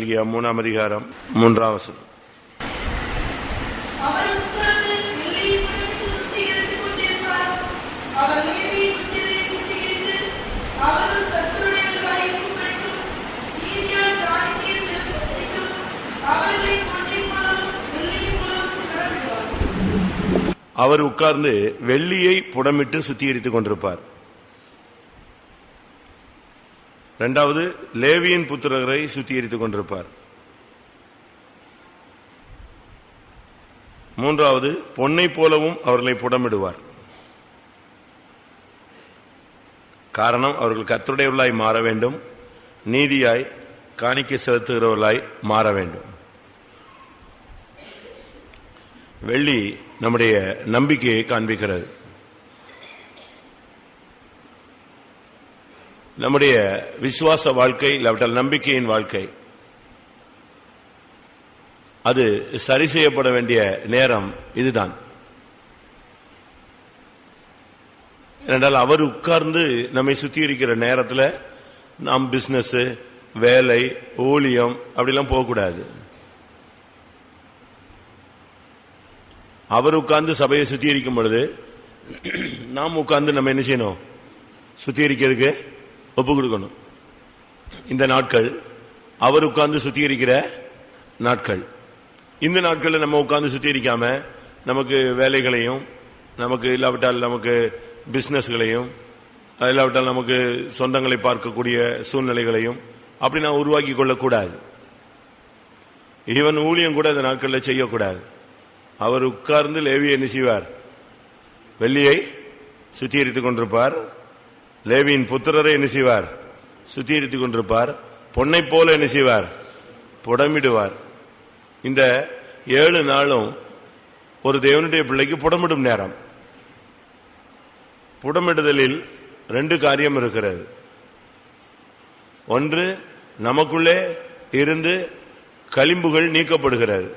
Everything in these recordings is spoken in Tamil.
தெசலோனிக்கேயர் 3 அதிகாரம் 3 வசனம். அவர் உட்கார்ந்து வெள்ளியை புடமிட்டு சுத்திகரித்துக் கொண்டிருப்பார். இரண்டாவது, லேவியின் புத்திரரை சுத்திகரித்துக் கொண்டிருப்பார். மூன்றாவது, பொன்னை போலவும் அவர்களை புடமிடுவார். காரணம், அவர்கள் கர்த்தருடையவர்களாய் மாற வேண்டும், நீதியாய் காணிக்கை செலுத்துகிறவர்களாய் மாற வேண்டும். வெள்ளி நம்முடைய நம்பிக்கையை காண்பிக்கிறது. நம்முடைய விசுவாச வாழ்க்கை இல்லாவிட்டால் நம்பிக்கையின் வாழ்க்கை அது சரி செய்யப்பட வேண்டிய நேரம் இதுதான். ஏனென்றால் அவர் உட்கார்ந்து நம்மை சுத்திகரிக்கிற நேரத்தில் நாம் பிசினஸ், வேலை, ஊழியம் அப்படிலாம் போகக்கூடாது. அவர் உட்கார்ந்து சபையை சுத்திகரிக்கும் பொழுது நாம் உட்கார்ந்து நம்ம என்ன செய்யணும்? சுத்திகரிக்கிறதுக்கு ஒப்பு கொடுக்கணும். இந்த நாட்கள் அவர் உட்கார்ந்து சுத்திகரிக்கிற நாட்கள். இந்த நாட்களில் நம்ம உட்கார்ந்து சுத்திகரிக்காம நமக்கு வேலைகளையும், நமக்கு இல்லாவிட்டால் நமக்கு பிசினஸ்களையும், இல்லாவிட்டால் நமக்கு சொந்தங்களை பார்க்கக்கூடிய சூழ்நிலைகளையும் அப்படி நான் உருவாக்கி கொள்ளக்கூடாது. ஈவன் ஊழியம் கூட இந்த நாட்களில் செய்யக்கூடாது. அவர் உட்கார்ந்து லேவியை என்ன செய்வார்? வெள்ளியை சுத்திகரித்துக் கொண்டிருப்பார். லேவியின் புத்திரரை என்ன செய்வார்? சுத்திகரித்துக் கொண்டிருப்பார். பொன்னை போல என்ன செய்வார்? புடமிடுவார். இந்த 7 நாளும் ஒரு தேவனுடைய பிள்ளைக்கு புடமிடும் நேரம். புடமிடுதலில் 2 காரியம் இருக்கிறது. ஒன்று, நமக்குள்ளே இருந்து களிம்புகள் நீக்கப்படுகிறது.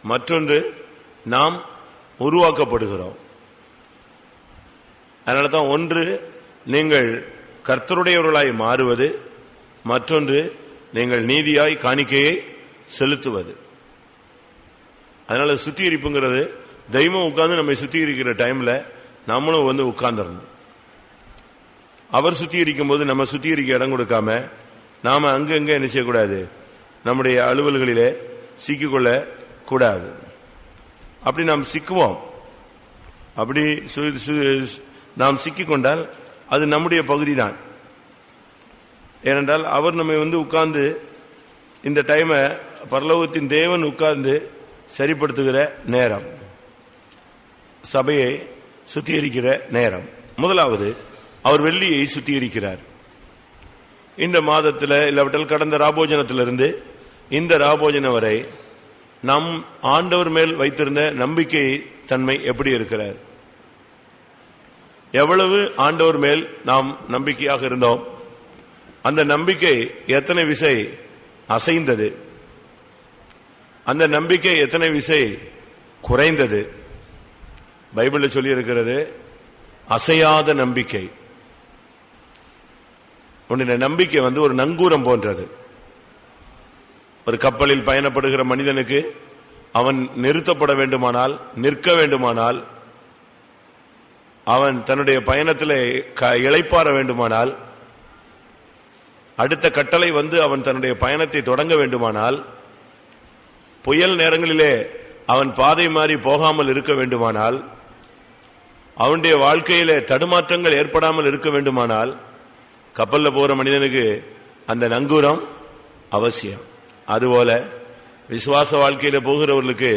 மற்றொன்று, நாம் உருவாக்கப்படுகிறோம். அதனால தான் ஒன்று நீங்கள் கர்த்தருடையவர்களாய் மாறுவது, மற்றொன்று நீங்கள் நீதியாய் காணிக்கையை செலுத்துவது. அதனால சுத்திகரிப்புங்கிறது தெய்வம் உட்கார்ந்து நம்மை சுத்திகரிக்கிற டைம்ல நம்மளும் வந்து உட்கார்ந்துடணும். அவர் சுத்திகரிக்கும் போது நம்ம சுத்திகரிக்க இடம் கொடுக்காம நாம அங்கங்க என்ன செய்யக்கூடாது? நம்முடைய அலுவல்களிலே சிக்கிக்கொள்ள கூடாது. அப்படி நாம் சிக்குவோம். அப்படி நாம் சிக்கிக்கொண்டால் அது நம்முடைய பகுதி தான். ஏனென்றால் அவர் நம்மை வந்து உட்கார்ந்து இந்த டைமை பரலோகத்தின் தேவன் உட்கார்ந்து சரிப்படுத்துகிற நேரம், சபையை சுத்திகரிக்கிற நேரம். முதலாவது, அவர் வெள்ளியை சுத்திகரிக்கிறார். இந்த மாதத்தில் இல்லாவிட்டால் கடந்த ராபோஜனத்திலிருந்து இந்த ராபோஜனம் வரை நம் ஆண்டவர் மேல் வைத்திருந்த நம்பிக்கை தன்மை எப்படி இருக்கிறார்? எவ்வளவு ஆண்டவர் மேல் நாம் நம்பிக்கையாக இருந்தோம்? அந்த நம்பிக்கை எத்தனை விசை அசைந்தது? அந்த நம்பிக்கை எத்தனை விசை குறைந்தது? பைபிளில் சொல்லி இருக்கிறது அசையாத நம்பிக்கை. உன்னுடைய நம்பிக்கை வந்து ஒரு நங்கூரம் போன்றது. ஒரு கப்பலில் பயணப்படுகிற மனிதனுக்கு அவன் நிறுத்தப்பட வேண்டுமானால், நிற்க வேண்டுமானால், அவன் தன்னுடைய பயணத்தில் இளைப்பாற வேண்டுமானால், அடுத்த கட்டளை வந்து அவன் தன்னுடைய பயணத்தை தொடங்க வேண்டுமானால், புயல் நேரங்களிலே அவன் பாதை மாறி போகாமல் இருக்க வேண்டுமானால், அவனுடைய வாழ்க்கையிலே தடுமாற்றங்கள் ஏற்படாமல் இருக்க வேண்டுமானால், கப்பல்ல போற மனிதனுக்கு அந்த நங்கூரம் அவசியம். அதுபோல விசுவாச வாழ்க்கையில போகிறவர்களுக்கு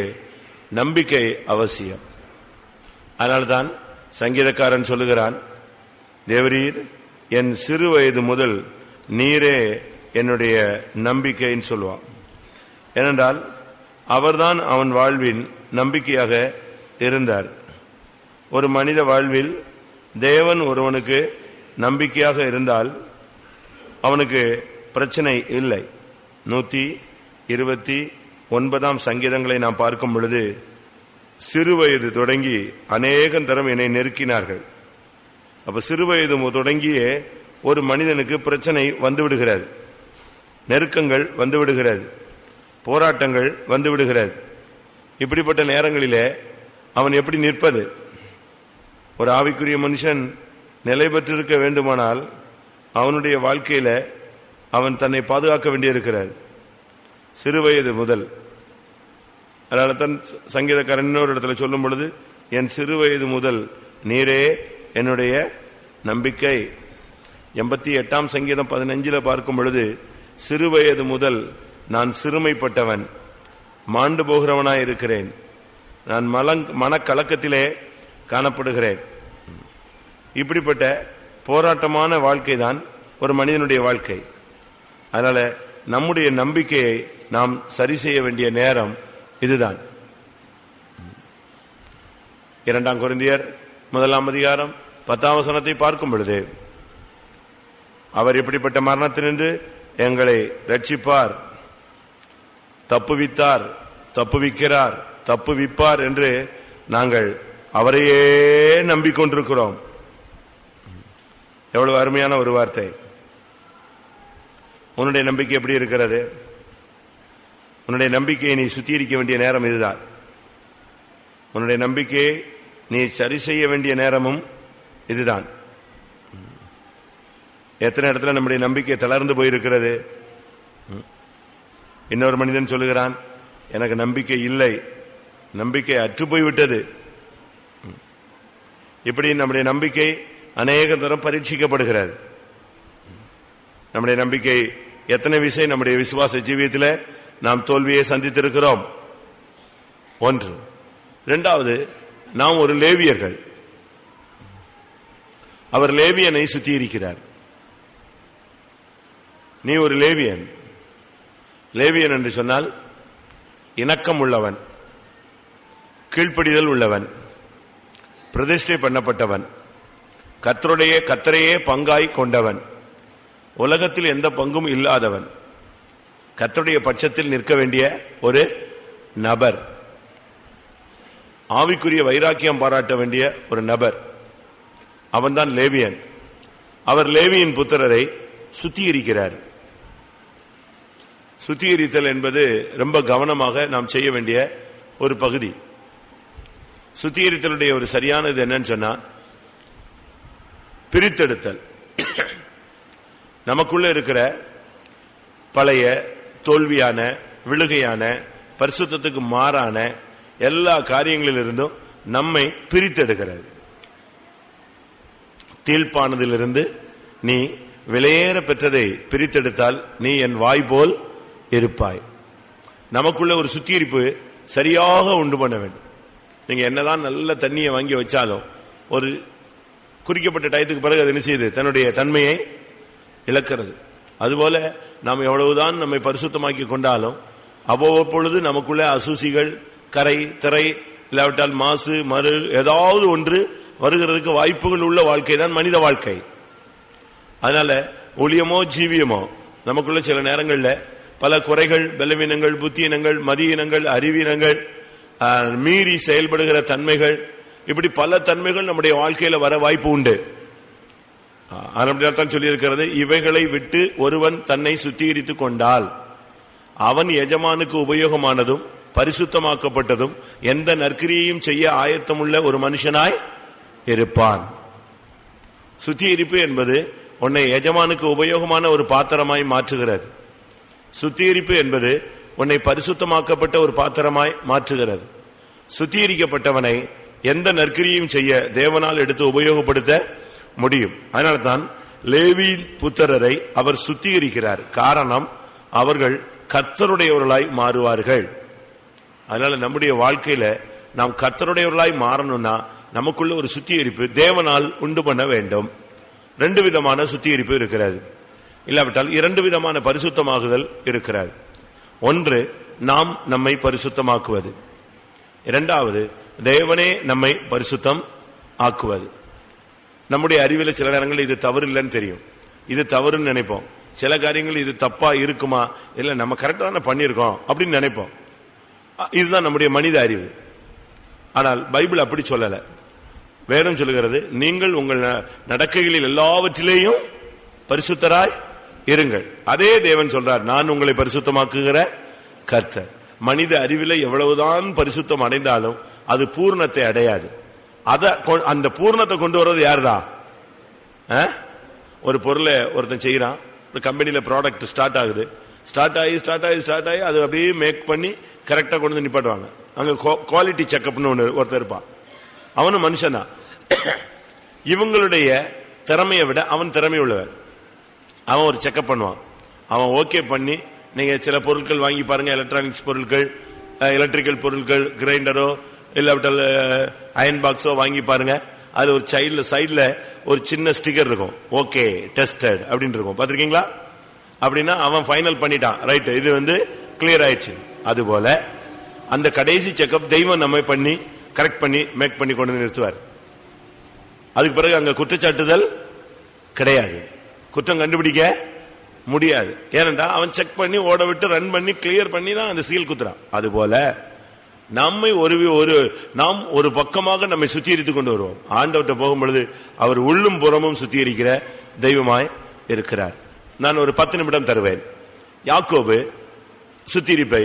நம்பிக்கை அவசியம். அதனால்தான் சங்கீதக்காரன் சொல்லுகிறான், தேவரீர் என் சிறு வயது முதல் நீரே என்னுடைய நம்பிக்கைன்னு சொல்லுவான். ஏனென்றால் அவர்தான் அவன் வாழ்வின் நம்பிக்கையாக இருந்தார். ஒரு மனித வாழ்வில் தேவன் ஒருவனுக்கு நம்பிக்கையாக இருந்தால் அவனுக்கு பிரச்சனை இல்லை. 129 சங்கீதங்களை நாம் பார்க்கும் பொழுது, சிறுவயது தொடங்கி அநேகம் தரம் என்னை நெருக்கினார்கள். அப்ப சிறுவயது தொடங்கியே ஒரு மனிதனுக்கு பிரச்சனை வந்து விடுகிறது. நெருக்கங்கள் வந்து விடுகிறது, போராட்டங்கள் வந்து விடுகிறது. இப்படிப்பட்ட நேரங்களிலே அவன் எப்படி நிற்பது? ஒரு ஆவிக்குரிய மனுஷன் நிலை பெற்றிருக்க வேண்டுமானால் அவனுடைய வாழ்க்கையில அவன் தன்னை பாதுகாக்க வேண்டியிருக்கிறார் சிறுவயது முதல். அதனால தான் சங்கீதக்காரன் இன்னொரு இடத்துல சொல்லும் பொழுது, என் சிறுவயது முதல் நீரே என்னுடைய நம்பிக்கை. 88 சங்கீதம் 15 பார்க்கும் பொழுது, சிறுவயது முதல் நான் சிறுமைப்பட்டவன், மாண்டு போகிறவனாய் இருக்கிறேன், நான் மனக்கலக்கத்திலே காணப்படுகிறேன். இப்படிப்பட்ட போராட்டமான வாழ்க்கை தான் ஒரு மனிதனுடைய வாழ்க்கை. அதனால நம்முடைய நம்பிக்கையை நாம் சரி செய்ய வேண்டிய நேரம் இதுதான். 2 கொரிந்தியர் 1 10 பார்க்கும் பொழுது, அவர் எப்படிப்பட்ட மரணத்தினின்று எங்களை ரட்சிப்பார், தப்புவித்தார், தப்புவிக்கிறார், தப்புவிப்பார் என்று நாங்கள் அவரையே நம்பிக்கொண்டிருக்கிறோம். எவ்வளவு அருமையான ஒரு வார்த்தை. உன்னுடைய நம்பிக்கை எப்படி இருக்கிறது? உன்னுடைய நம்பிக்கையை நீ சுத்திகரிக்க வேண்டிய நேரம் இதுதான். உன்னுடைய நம்பிக்கையை நீ சரி செய்ய வேண்டிய நேரமும் இதுதான். எத்தனை இடத்துல நம்முடைய நம்பிக்கை தளர்ந்து போயிருக்கிறது. இன்னொரு மனிதன் சொல்லுகிறான், எனக்கு நம்பிக்கை இல்லை, நம்பிக்கை அற்று போய்விட்டது. இப்படி நம்முடைய நம்பிக்கை அநேக தரம் பரீட்சிக்கப்படுகிறது. நம்முடைய நம்பிக்கை எத்தனை விஷயம் நம்முடைய விசுவாச ஜீவியத்தில் நாம் தோல்வியை சந்தித்திருக்கிறோம். ஒன்று. இரண்டாவது, நாம் ஒரு லேவியர்கள். அவர் லேவியனை சுத்திகரிக்கிறார். நீ ஒரு லேவியன். லேவியன் என்று சொன்னால் இணக்கம் உள்ளவன், கீழ்ப்படிதல் உள்ளவன், பிரதிஷ்டை பண்ணப்பட்டவன், கர்த்தரையே பங்காய் கொண்டவன், உலகத்தில் எந்த பங்கும் இல்லாதவன், கர்த்தருடைய பட்சத்தில் நிற்க வேண்டிய ஒரு நபர், ஆவிக்குரிய வைராக்கியம் பாராட்ட வேண்டிய ஒரு நபர். அவன்தான் லேவியன். அவர் லேவியின் புத்திரரை சுத்திகரிக்கிறார். சுத்திகரித்தல் என்பது ரொம்ப கவனமாக நாம் செய்ய வேண்டிய ஒரு பகுதி. சுத்திகரித்தலுடைய ஒரு சரியானது என்னன்னு சொன்னா, பிரித்தெடுத்தல். நமக்குள்ள இருக்கிற பழைய தோல்வியான, விழுகையான, பரிசுத்தத்துக்கு மாறான எல்லா காரியங்களிலிருந்தும் நம்மை பிரித்தெடுக்கிறது. தீழ்ப்பானதிலிருந்து நீ விலையேற பெற்றதை பிரித்தெடுத்தால் நீ என் வாய் போல் இருப்பாய். நமக்குள்ள ஒரு சுத்திகரிப்பு சரியாக உண்டு பண்ண வேண்டும். நீங்க என்னதான் நல்ல தண்ணியை வாங்கி வச்சாலும் ஒரு குறிக்கப்பட்ட டயத்துக்கு பிறகு அது என்ன செய்யுது? தன்னுடைய தன்மையை இழக்கிறது. அதுபோல நாம் எவ்வளவுதான் நம்மை பரிசுத்தமாக்கி கொண்டாலும் அவ்வப்பொழுது நமக்குள்ள அசூசிகள், கரை, திரை, இல்லாவிட்டால் மாசு, மறு ஏதாவது ஒன்று வருகிறதுக்கு வாய்ப்புகள் உள்ள வாழ்க்கை தான் மனித வாழ்க்கை. அதனால ஒளியமோ ஜீவியமோ நமக்குள்ள சில நேரங்களில் பல குறைகள், பலவீனங்கள், புத்தியினங்கள், மதியினங்கள், அறிவீனங்கள், மீறி செயல்படுகிற தன்மைகள், இப்படி பல தன்மைகள் நம்முடைய வாழ்க்கையில வர வாய்ப்பு உண்டு. தான் சொல்லியிருக்கிறது, இவைகளை விட்டு ஒருவன் தன்னை சுத்திகரித்துக் கொண்டால் அவன் எஜமானுக்கு உபயோகமானதும் பரிசுத்தமாக்கப்பட்டதும் எந்த நற்கிரியையும் செய்ய ஆயத்தமுள்ள ஒரு மனுஷனாய் இருப்பான். சுத்திகரிப்பு என்பது உன்னை எஜமானுக்கு உபயோகமான ஒரு பாத்திரமாய் மாற்றுகிறது. சுத்திகரிப்பு என்பது உன்னை பரிசுத்தமாக்கப்பட்ட ஒரு பாத்திரமாய் மாற்றுகிறது. சுத்திகரிக்கப்பட்டவனை எந்த நற்கிரியும் செய்ய தேவனால் எடுத்து உபயோகப்படுத்த முடியும். அதனால்தான் லேவி புத்திரரை அவர் சுத்திகரிக்கிறார். காரணம், அவர்கள் கர்த்தருடையவர்களாய் மாறுவார்கள். அதனால நம்முடைய வாழ்க்கையில நாம் கர்த்தருடையவர்களாய் மாறணும்னா நமக்குள்ள ஒரு சுத்திகரிப்பு தேவனால் உண்டு பண்ண வேண்டும். 2 விதமான சுத்திகரிப்பு இருக்கிறது. இல்லாவிட்டால் 2 விதமான பரிசுத்தமாகுதல் இருக்கிறது. ஒன்று, நாம் நம்மை பரிசுத்தமாக்குவது. இரண்டாவது, தேவனே நம்மை பரிசுத்தம் ஆக்குவது. நம்முடைய அறிவில் சில நேரங்கள் இது தவறு இல்லைன்னு தெரியும், இது தவறுன்னு நினைப்போம். சில காரியங்கள் இது தப்பா இருக்குமா, இல்ல நம்ம கரெக்டா தானே பண்ணியிருக்கோம் அப்படின்னு நினைப்போம். இதுதான் நம்முடைய மனித அறிவு. ஆனால் பைபிள் அப்படி சொல்லல. வேதம் சொல்லுகிறது, நீங்கள் உங்கள் நடக்கைகளில் எல்லாவற்றிலேயும் பரிசுத்தராய் இருங்கள். அதே தேவன் சொல்றார், நான் உங்களை பரிசுத்தமாக்குகிற கர்த்தர். மனித அறிவில் எவ்வளவுதான் பரிசுத்தம் அடைந்தாலும் அது பூர்ணத்தை அடையாது. அந்த பூர்ணத்தை கொண்டு வர்றது யாருதான்? ஒரு பொருளை ஒருத்தன் செய்யறான், ஒரு கம்பெனியில ப்ராடக்ட் ஸ்டார்ட் ஆகுது, ஸ்டார்ட் ஆகி அது அப்படியே மேக் பண்ணி கரெக்டா கொண்டு வந்து நிப்பாட்டுவாங்க. அங்க குவாலிட்டி செக்அப்னு ஒருத்தர் இருப்பான், அவனும் மனுஷன் தான். இவங்களுடைய திறமையை விட அவன் திறமை உள்ளவன். அவன் ஒரு செக்அப் பண்ணுவான், அவன் ஓகே பண்ணி, நீங்க சில பொருட்கள் வாங்கி பாருங்க, எலக்ட்ரானிக்ஸ் பொருட்கள், எலக்ட்ரிக்கல் பொருட்கள், கிரைண்டரோ இல்லாவிட்டால் அயன் பாக்ஸோ வாங்கி பாருங்க. அது ஒரு சைடுல ஒரு சின்ன ஸ்டிக்கர் இருக்கும், ஓகே டெஸ்டட் அப்படின்னு இருக்கும், பாத்திருக்கீங்களா? அப்படின்னா அவன் ஃபைனல் பண்ணிட்டான், ரைட், இது கிளியர் ஆயிடுச்சு. அதுபோல அந்த கடைசி செக்அப் தெய்வம் நம்ம பண்ணி கரெக்ட் பண்ணி மேக் பண்ணி கொண்டு நிறுத்துவார். அதுக்கு பிறகு அங்க குற்றச்சாட்டுதல் கிடையாது, குற்றம் கண்டுபிடிக்க முடியாது. ஏனென்றா அவன் செக் பண்ணி ஓட விட்டு ரன் பண்ணி கிளியர் பண்ணி தான் அந்த சீல் குத்துறான். அதுபோல நம்மை நாம் ஒரு பக்கமாக நம்மை சுத்திகரித்துக் கொண்டு வருவோம். ஆண்டவர்கிட்ட போகும் பொழுது அவர் உள்ளும் புறமும் சுத்திகரிக்கிற தெய்வமாய் இருக்கிறார். நான் ஒரு 10 நிமிடம் தருவேன். யாக்கோபு சுத்திகரிப்பை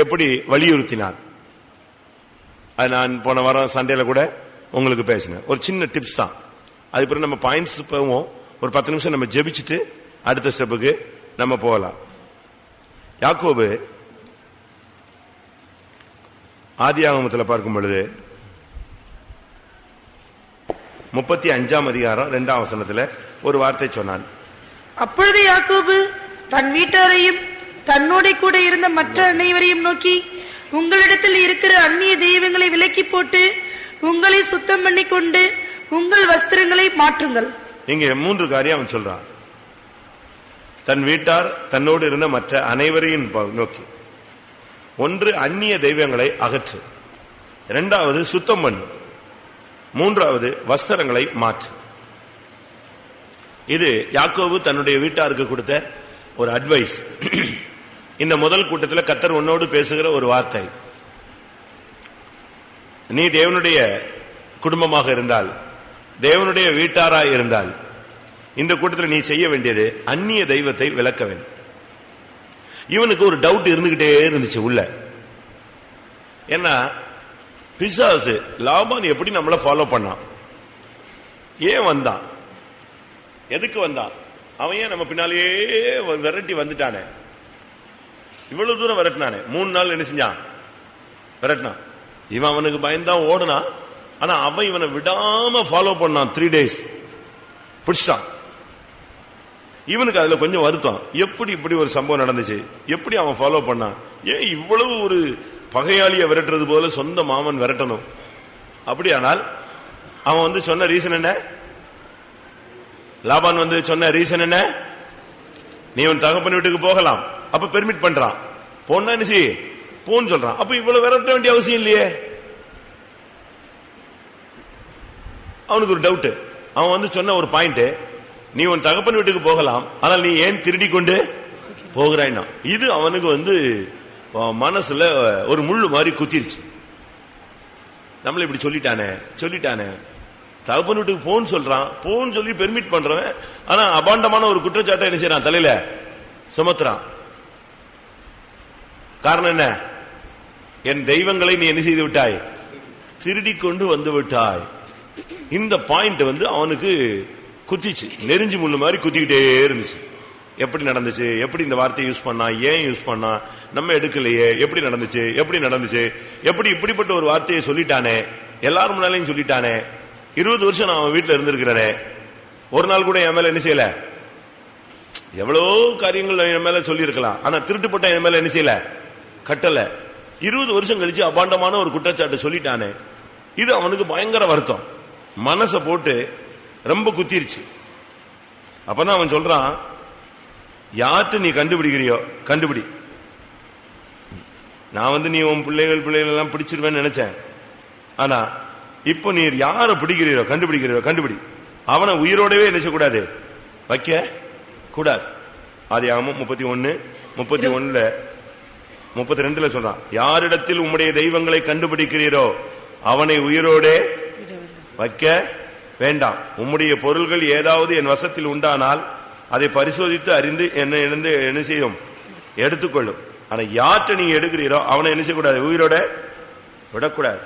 எப்படி வலியுறுத்தினார், அது நான் போன வாரம் சண்டேல கூட உங்களுக்கு பேசினேன். ஒரு சின்ன டிப்ஸ் தான், அது பிறகு நம்ம பாயிண்ட்ஸ் போவோம். ஒரு 10 நிமிஷம் நம்ம ஜெபிச்சுட்டு அடுத்த ஸ்டெப்புக்கு நம்ம போகலாம். யாக்கோபு ஆதியாகமத்தில் பார்க்கும் பொழுது 35ஆம் அதிகாரம் 2ஆம் வசனத்தில் ஒரு வார்த்தை சொன்னான். அப்பொழுது யாக்கோபு தன் வீட்டாரையும் தன்னோட கூட இருந்த மற்ற அனைவரையும் நோக்கி, உங்களிடத்தில் இருக்கிற அந்நிய தெய்வங்களை விலக்கி போட்டு உங்களை சுத்தம் பண்ணி கொண்டு உங்கள் வஸ்திரங்களை மாற்றுங்கள். இங்கே 3 காரியம் அவன் சொல்றான். தன் வீட்டார் தன்னோடு இருந்த மற்ற அனைவரையும் நோக்கி, ஒன்று அந்நிய தெய்வங்களை அகற்று, 2வது சுத்தம் பண்ணு, 3வது வஸ்திரங்களை மாற்று. இது யாக்கோபு தன்னுடைய வீட்டாருக்கு கொடுத்த ஒரு அட்வைஸ். இந்த முதல் கூட்டத்தில் கர்த்தர் உன்னோடு பேசுகிற ஒரு வார்த்தை. நீ தேவனுடைய குடும்பமாக இருந்தால், தேவனுடைய வீட்டாராய் இருந்தால், இந்த கூட்டத்தில் நீ செய்ய வேண்டியது அந்நிய தெய்வத்தை விலக்க வேண்டும். இவனுக்கு ஒரு டவுட் இருந்துகிட்டே இருந்துச்சு உள்ள. ஏன்னா பிசாசு லாபான் எப்படி நம்மளை ஃபாலோ பண்ணான், ஏன் வந்தான், எதுக்கு வந்தான், அவன் ஏன் நம்ம பின்னாலேயே விரட்டி வந்துட்டானே, இவ்வளவு தூரம் விரட்டினானே, 3 நாள் என்ன செஞ்சான், விரட்டினான். இவன் அவனுக்கு பயந்தான் ஓடுனா, ஆனா அவன் இவனை விடாம ஃபாலோ பண்ணான். 3 days பிடிச்சிட்டான். இவனுக்கு அதுல கொஞ்சம் வருத்தம், எப்படி இப்படி ஒரு சம்பவம் நடந்துச்சு, எப்படி அவன் ஃபாலோ பண்ணான், ஏன் இவ்வளவு ஒரு பகையாளியை விரட்டுறது போல சொந்த மாமன் விரட்டணும். அப்படியானால் அவன் சொன்ன ரீசன் என்ன, லாபான் சொன்ன ரீசன் என்ன, நீ உன் தகப்பன் வீட்டுக்கு போகலாம், அப்ப பெர்மிட் பண்றான், போனா என்ன செய்ய போன்னு சொல்றான். அப்ப இவ்வளவு விரட்ட வேண்டிய அவசியம் இல்லையே. அவனுக்கு ஒரு டவுட். அவன் சொன்ன ஒரு பாயிண்ட், நீ உன் தகப்பன் வீட்டுக்கு போகலாம், ஆனால் நீ ஏன் திருடி கொண்டு போகிறாய்னா, இது அவனுக்கு மனசுல ஒரு முள்ளு மாதிரி குத்திருச்சு. நம்மள இப்படி சொல்லிட்டானே தகப்பன் வீட்டுக்கு போன்னு சொல்றான், போன்னு சொல்லி பெர்மிட் பண்றவன், ஆனா அபாண்டமான ஒரு குற்றச்சாட்டை என்ன செய்யறான், தலையில சுமத்துறான். காரணம் என்ன, என் தெய்வங்களை நீ என்ன செய்து விட்டாய், திருடி கொண்டு வந்து விட்டாய். இந்த பாயிண்ட் அவனுக்கு குத்திச்சு, நெருஞ்சி முள்ளு மாதிரி குத்திக்கிட்டே இருந்துச்சு. எப்படி நடந்துச்சு, எப்படி இந்த வார்த்தையை யூஸ் பண்ணா, ஏன் யூஸ் பண்ணா, நம்ம எடுக்கலையே, எப்படி நடந்துச்சு, எப்படி இப்படிப்பட்ட ஒரு வார்த்தையை சொல்லிட்டானே, எல்லாரும் முன்னாலையும் சொல்லிட்டானே, 20 வருஷம் நான் அவன் வீட்டுல இருந்திருக்கிறேனே, ஒரு நாள் கூட என் மேல என்ன செய்யல, எவ்வளவோ காரியங்கள் என் மேல சொல்லி இருக்கலாம், ஆனா திருட்டுப்பட்ட என் மேல என்ன செய்யல, கட்டல. 20 வருஷம் கழிச்சு அபாண்டமான ஒரு குற்றச்சாட்டு சொல்லிட்டானே, இது அவனுக்கு பயங்கர வருத்தம், மனசை போட்டு ரொம்ப குத்திருச்சு. அப்பதான் அவன் சொல்றான், யார்கிட்ட நீ கண்டுபிடிக்கிறியோ கண்டுபிடி, நான் நீ உன் பிள்ளைகள் எல்லாம் பிடிச்சிருவேன்னு நினைச்சேன், ஆனா இப்போ நீ யாரை பிடிக்கிறீரோ கண்டுபிடி, அவனை உயிரோடவே நினைச்சக்கூடாது, வைக்க கூடாது. ஆதியாகமம் 31:31 32 சொல்றான், யாரிடத்தில் உம்முடைய தெய்வங்களை கண்டுபிடிக்கிறீரோ அவனை உயிரோடே வைக்க வேண்டாம். உம்முடைய பொருள்கள் ஏதாவது என் வசத்தில் உண்டானால் அதை பரிசோதித்து அறிந்து என்ன செய்யும், எடுத்துக்கொள்ளும். ஆனா யார்கிட்ட நீங்க எடுக்கிறீரோ அவனை என்ன செய்யக்கூடாது, உயிரோட விடக்கூடாது.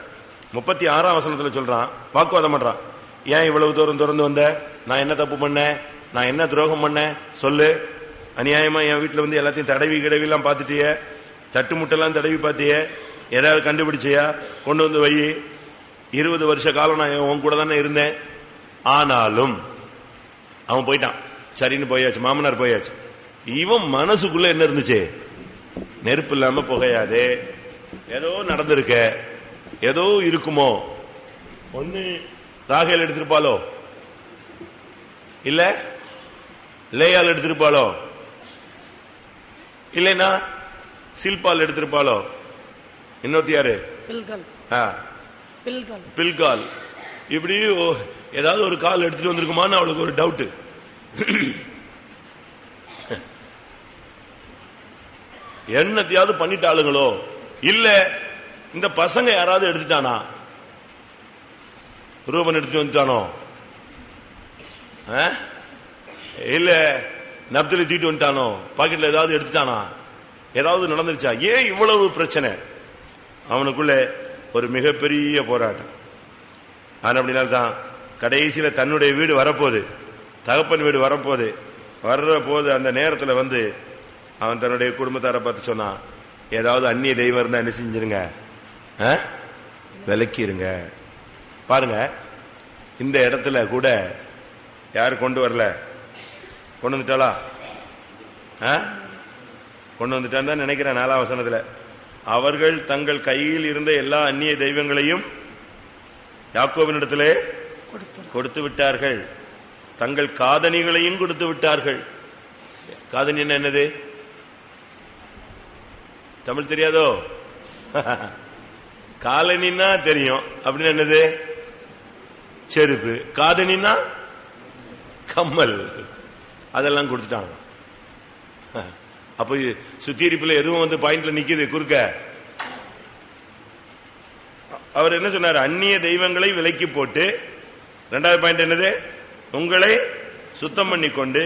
36ஆம் வசனத்துல சொல்றான், வாக்குவாதம் பண்றான். ஏன் இவ்வளவு தூரம் திறந்து வந்த, நான் என்ன தப்பு பண்ணேன், நான் என்ன துரோகம் பண்ணேன் சொல்லு, அநியாயமா என் வீட்டுல வந்து எல்லாத்தையும் தடவி கிடவிலாம் பார்த்துட்டிய, தட்டு முட்டெல்லாம் தடவி பார்த்திய, ஏதாவது கண்டுபிடிச்சியா, கொண்டு வந்து வை. 20 வருஷ காலம் நான் உன் கூட தானே இருந்தேன். ஆனாலும் அவன் போயிட்டான், சரின்னு போயாச்சு, மாமனார் போயாச்சு. இவன் மனசுக்குள்ள என்ன இருந்துச்சு, நெருப்பு இல்லாம புகையாது, ஏதோ நடந்திருக்க, ஏதோ இருக்குமோ. ஒண்ணு ராகேல் எடுத்திருப்பாளோ, இல்ல லேயால் எடுத்திருப்பாளோ, இல்லைன்னா சில்பால் எடுத்திருப்பாளோ, இன்னொருத்தி யாரு, பில்கால். இப்படி ஏதாவது ஒரு கால் எடுத்துட்டு வந்திருக்குமான்னு அவளுக்கு ஒரு டவுட். என்னத்தையாவது பண்ணிட்டாளுங்களோ, இல்ல இந்த பசங்க யாராவது எடுத்துட்டானா, ரூபன் எடுத்துட்டு வந்துட்டானோ, இல்ல நப்தலி தீட்டு வந்துட்டானோ, பாக்கெட்ல ஏதாவது எடுத்துட்டானா, ஏதாவது நடந்துருச்சா, ஏன் இவ்வளவு பிரச்சனை? அவனுக்குள்ள ஒரு மிகப்பெரிய போராட்டம். ஆனா அப்படின்னால்தான் கடைசியில தன்னுடைய வீடு வரப்போகுது, தகப்பன் வீடு வரப்போகுது. வர்ற போது அந்த நேரத்தில் வந்து அவன் தன்னுடைய குடும்பத்தாரை பார்த்து சொன்னான், ஏதாவது அந்நிய தெய்வம் இருந்தா என்ன செஞ்சிருங்க, விலக்கிருங்க. பாருங்க, இந்த இடத்துல கூட யாரு கொண்டு வரல, கொண்டு வந்துட்டாளா, கொண்டு வந்துட்டான்னு தான் நினைக்கிறேன். 4ஆம் வசனத்துல, அவர்கள் தங்கள் கையில் இருந்த எல்லா அந்நிய தெய்வங்களையும் யாக்கோபினிடத்திலே கொடுத்து விட்டார்கள், தங்கள் காதணிகளையும் கொடுத்து விட்டார்கள். காதணி என்னது, தமிழ் தெரியாதோ? காலனின்னா தெரியும், அப்படின்னு என்னது, செருப்பு. காதணின்னா கம்மல், அதெல்லாம் கொடுத்துட்டாங்க. அப்ப சுத்திகரிப்புல எதுவும் வந்து பாயிண்ட்ல நிக்குது குறுக்க. அவர் என்ன சொன்னார், அந்நிய தெய்வங்களை விலக்கி போட்டு, 2வது பாயிண்ட் என்னது, உங்களை சுத்தம் பண்ணி கொண்டு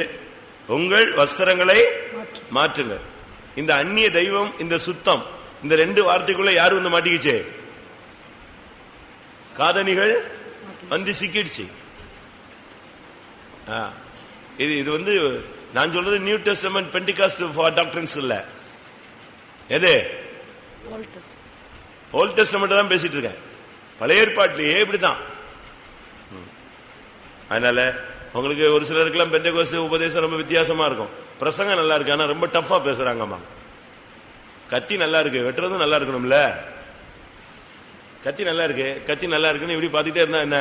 உங்கள் வஸ்திரங்களை மாற்றுங்க. இந்த அந்நிய தெய்வம், இந்த சுத்தம், இந்த 2 வார்த்தைக்குள்ள யாரு வந்து மாட்டிக்கிச்சு, காதணிகள் வந்து சிக்கிடுச்சு. இது வந்து நான் சொல்றது நியூ டெஸ்டமென்ட் பெண்டிகாஸ்ட் டாக்டரின்ஸ் இல்ல, எது ஓல்ட் டெஸ்டமென்ட் தான் பேசிட்டு இருக்கேன். பழைய ஏற்பாட்டிலேயே இப்படிதான். அதனால உங்களுக்கு ஒரு சிலருக்கெல்லாம் பெந்தேகோஸ்து உபதேசம் ரொம்ப வித்தியாசமா இருக்கும். பிரசங்கம் நல்லா இருக்கு, ஆனா ரொம்ப டஃபா பேசுறாங்கம்மா. கத்தி நல்லா இருக்கு, வெட்டுறதும் நல்லா இருக்கணும்ல. கத்தி நல்லா இருக்கு, கத்தி நல்லா இருக்குன்னு இப்படி பாத்துக்கிட்டே இருந்தா என்ன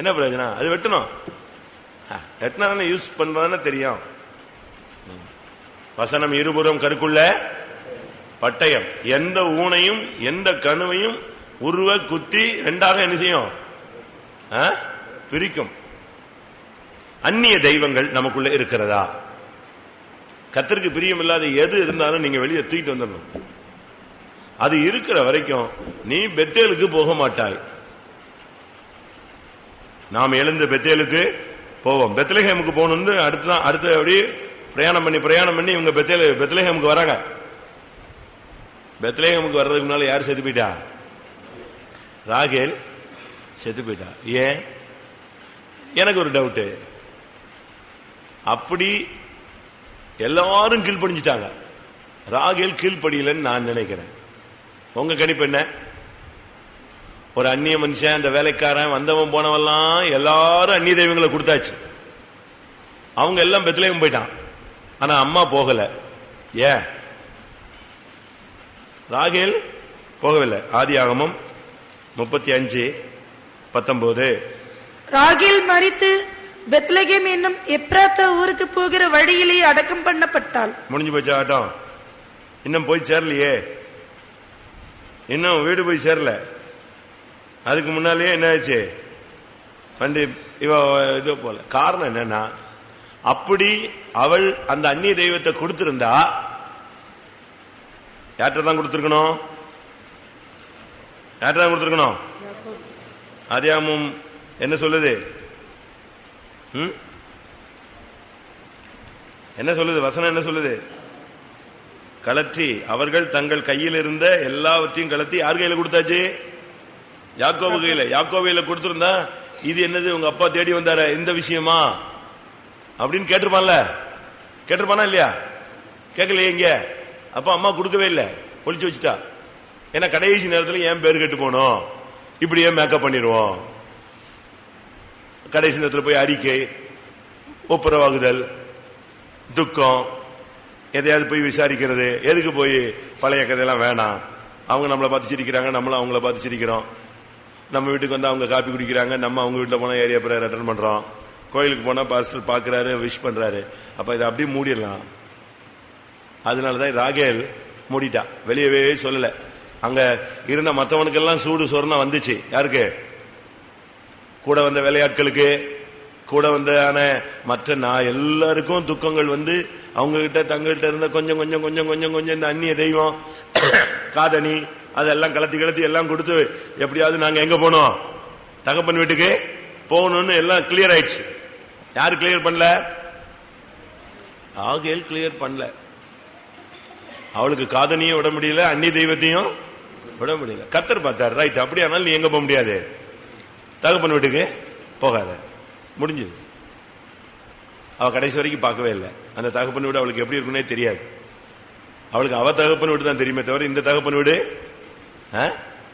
என்ன பிரயோஜனம்? அது வெட்டணும், வெட்டினா தானே யூஸ் பண்றதானே தெரியும். வசனம் இருபுறம் கருக்குள்ள பட்டயம், எந்த ஊனையும் எந்த கணுவையும் உருவ குத்தி 2ஆக என்ன செய்யும், பிரிக்கும். அந்நிய தெய்வங்கள் நமக்குள்ள இருக்கிறதா? கர்த்தருக்கு பிரியம் இல்லாத எது இருந்தாலும் நீங்க வெளியே தூக்கிட்டு வந்துடணும். அது இருக்கிற வரைக்கும் நீ பெத்தேலுக்கு போக மாட்டாய். நாம் எழுந்து பெத்தேலுக்கு போவோம். பெத்லஹேமுக்கு போகணும்னு அடுத்த அப்படி பிரயாணம் பண்ணி இவங்க பெத்லஹேமுக்கு வராங்க. பெத்லஹேமுக்கு வர்றதுக்கு முன்னால யார் செத்து போயிட்டா? ராகேல் செத்து போயிட்டா. ஏன்? எனக்கு ஒரு டவுட். அப்படி எல்லாரும் கீழ்படிஞ்சிட்டாங்க, ராகேல் கீழ்படியலன்னு நான் நினைக்கிறேன். உங்க கணிப்பு என்ன? ஒரு அந்நிய மனுஷன், அந்த வேலைக்காரன், வந்தவன் போனவெல்லாம் எல்லாரும் அந்நிய தெய்வங்களை கொடுத்தாச்சு. அவங்க எல்லாம் பெத்லஹேம் போயிட்டான், ஆனா அம்மா போகல. ஏன்? ராகேல் போகவில்லை. ஆதியாகமம் 35:19. ராகேல் மரித்து பெத்லகேம் என்னும் எப்ராத்தா ஊருக்கு போகிற வழியிலே அடக்கம் பண்ணப்பட்டாள். முடிஞ்சு போச்சு ஆட்டம். இன்னும் போய் சேரலையே, இன்னும் வீடு போய் சேரல. அதுக்கு முன்னாலேயே என்ன ஆச்சு, வண்டி இவ இது போல. காரணம் என்னன்னா, அப்படி அவள் அந்த அந்நிய தெய்வத்தை கொடுத்திருந்தா யார்கிட்ட தான் கொடுத்திருக்கணும்? யார்கிட்ட தான் கொடுத்திருக்கணும்? ஆதியாகமம் என்ன சொல்லுது? என்ன சொல்லுது வசனம்? என்ன சொல்லுது? கலற்றி அவர்கள் தங்கள் கையில் இருந்த எல்லாவற்றையும் கலத்தி யார் கையில கொடுத்தாச்சு? யாக்கோபு கையில. யாக்கோபு கையில கொடுத்திருந்தா இது என்னது உங்க அப்பா தேடி வந்தார இந்த விஷயமா அப்படின்னு கேட்டிருப்பான்ல. கேட்டிருப்பானா இல்லையா? கேட்கலையே. இங்க அப்பா அம்மா கொடுக்கவே இல்லை, ஒளிச்சு வச்சுட்டா. ஏன்னா கடைசி நேரத்தில் ஏன் பேர் கெட்டு போனோம், இப்படியே மேக்கப் பண்ணிடுவோம். கடைசி நேரத்தில் போய் அறிக்கை, ஒப்புரவாகுதல், துக்கம், எதையாவது போய் விசாரிக்கிறது. எதுக்கு போய் பழைய கதையெல்லாம் வேணாம். அவங்க நம்மளை பார்த்து சிரிக்கிறாங்க, நம்மளும் அவங்கள பார்த்து சிரிக்கிறோம். நம்ம வீட்டுக்கு வந்து அவங்க காப்பி குடிக்கிறாங்க, நம்ம அவங்க வீட்டில் போனால் ஏரியா பிரேயர் அட்டெண்ட் பண்றோம். கோயிலுக்கு போனால் பாஸ்டர் பார்க்கிறாரு, விஷ் பண்றாரு. அப்ப இதை அப்படியே மூடிடலாம். அதனாலதான் ராகேல் மூடிட்டா, வெளியவே சொல்லல. அங்க இருந்த மற்றவனுக்கெல்லாம் சூடு சொரணம் வந்துச்சு. யாருக்கு? கூட வந்த வேலையாட்களுக்கு, கூட வந்த மற்ற நான் எல்லாருக்கும் துக்கங்கள் வந்து அவங்க கிட்ட தங்கள்கிட்ட இருந்த கொஞ்சம் கொஞ்சம் கொஞ்சம் கொஞ்சம் கொஞ்சம் இந்த அந்நிய தெய்வம் காதணி அதெல்லாம் கலத்தி கலத்தி எல்லாம் கொடுத்து எப்படியாவது நாங்க எங்க போனோம்? தகப்பன் வீட்டுக்கு போகணும்னு எல்லாம் கிளியர் ஆயிடுச்சு. யாரு கிளியர் பண்ணல? ராகேல் கிளியர் பண்ணல. அவளுக்கு காதணியும் விட முடியல, அந்நிய தெய்வத்தையும் விட முடியல. கர்த்தர் பார்த்தார், ரைட், அப்படியானாலும் நீ எங்க போக முடியாது, தகப்பன் வீட்டுக்கு போகாத, முடிஞ்சது. அவ கடைசி வரைக்கும் பார்க்கவே இல்லை. அந்த தகப்பன் வீடு அவளுக்கு எப்படி இருக்குன்னே தெரியாது. அவளுக்கு அவ தகப்பன் வீடு தான் தெரியுமே தவிர இந்த தகப்பன் வீடு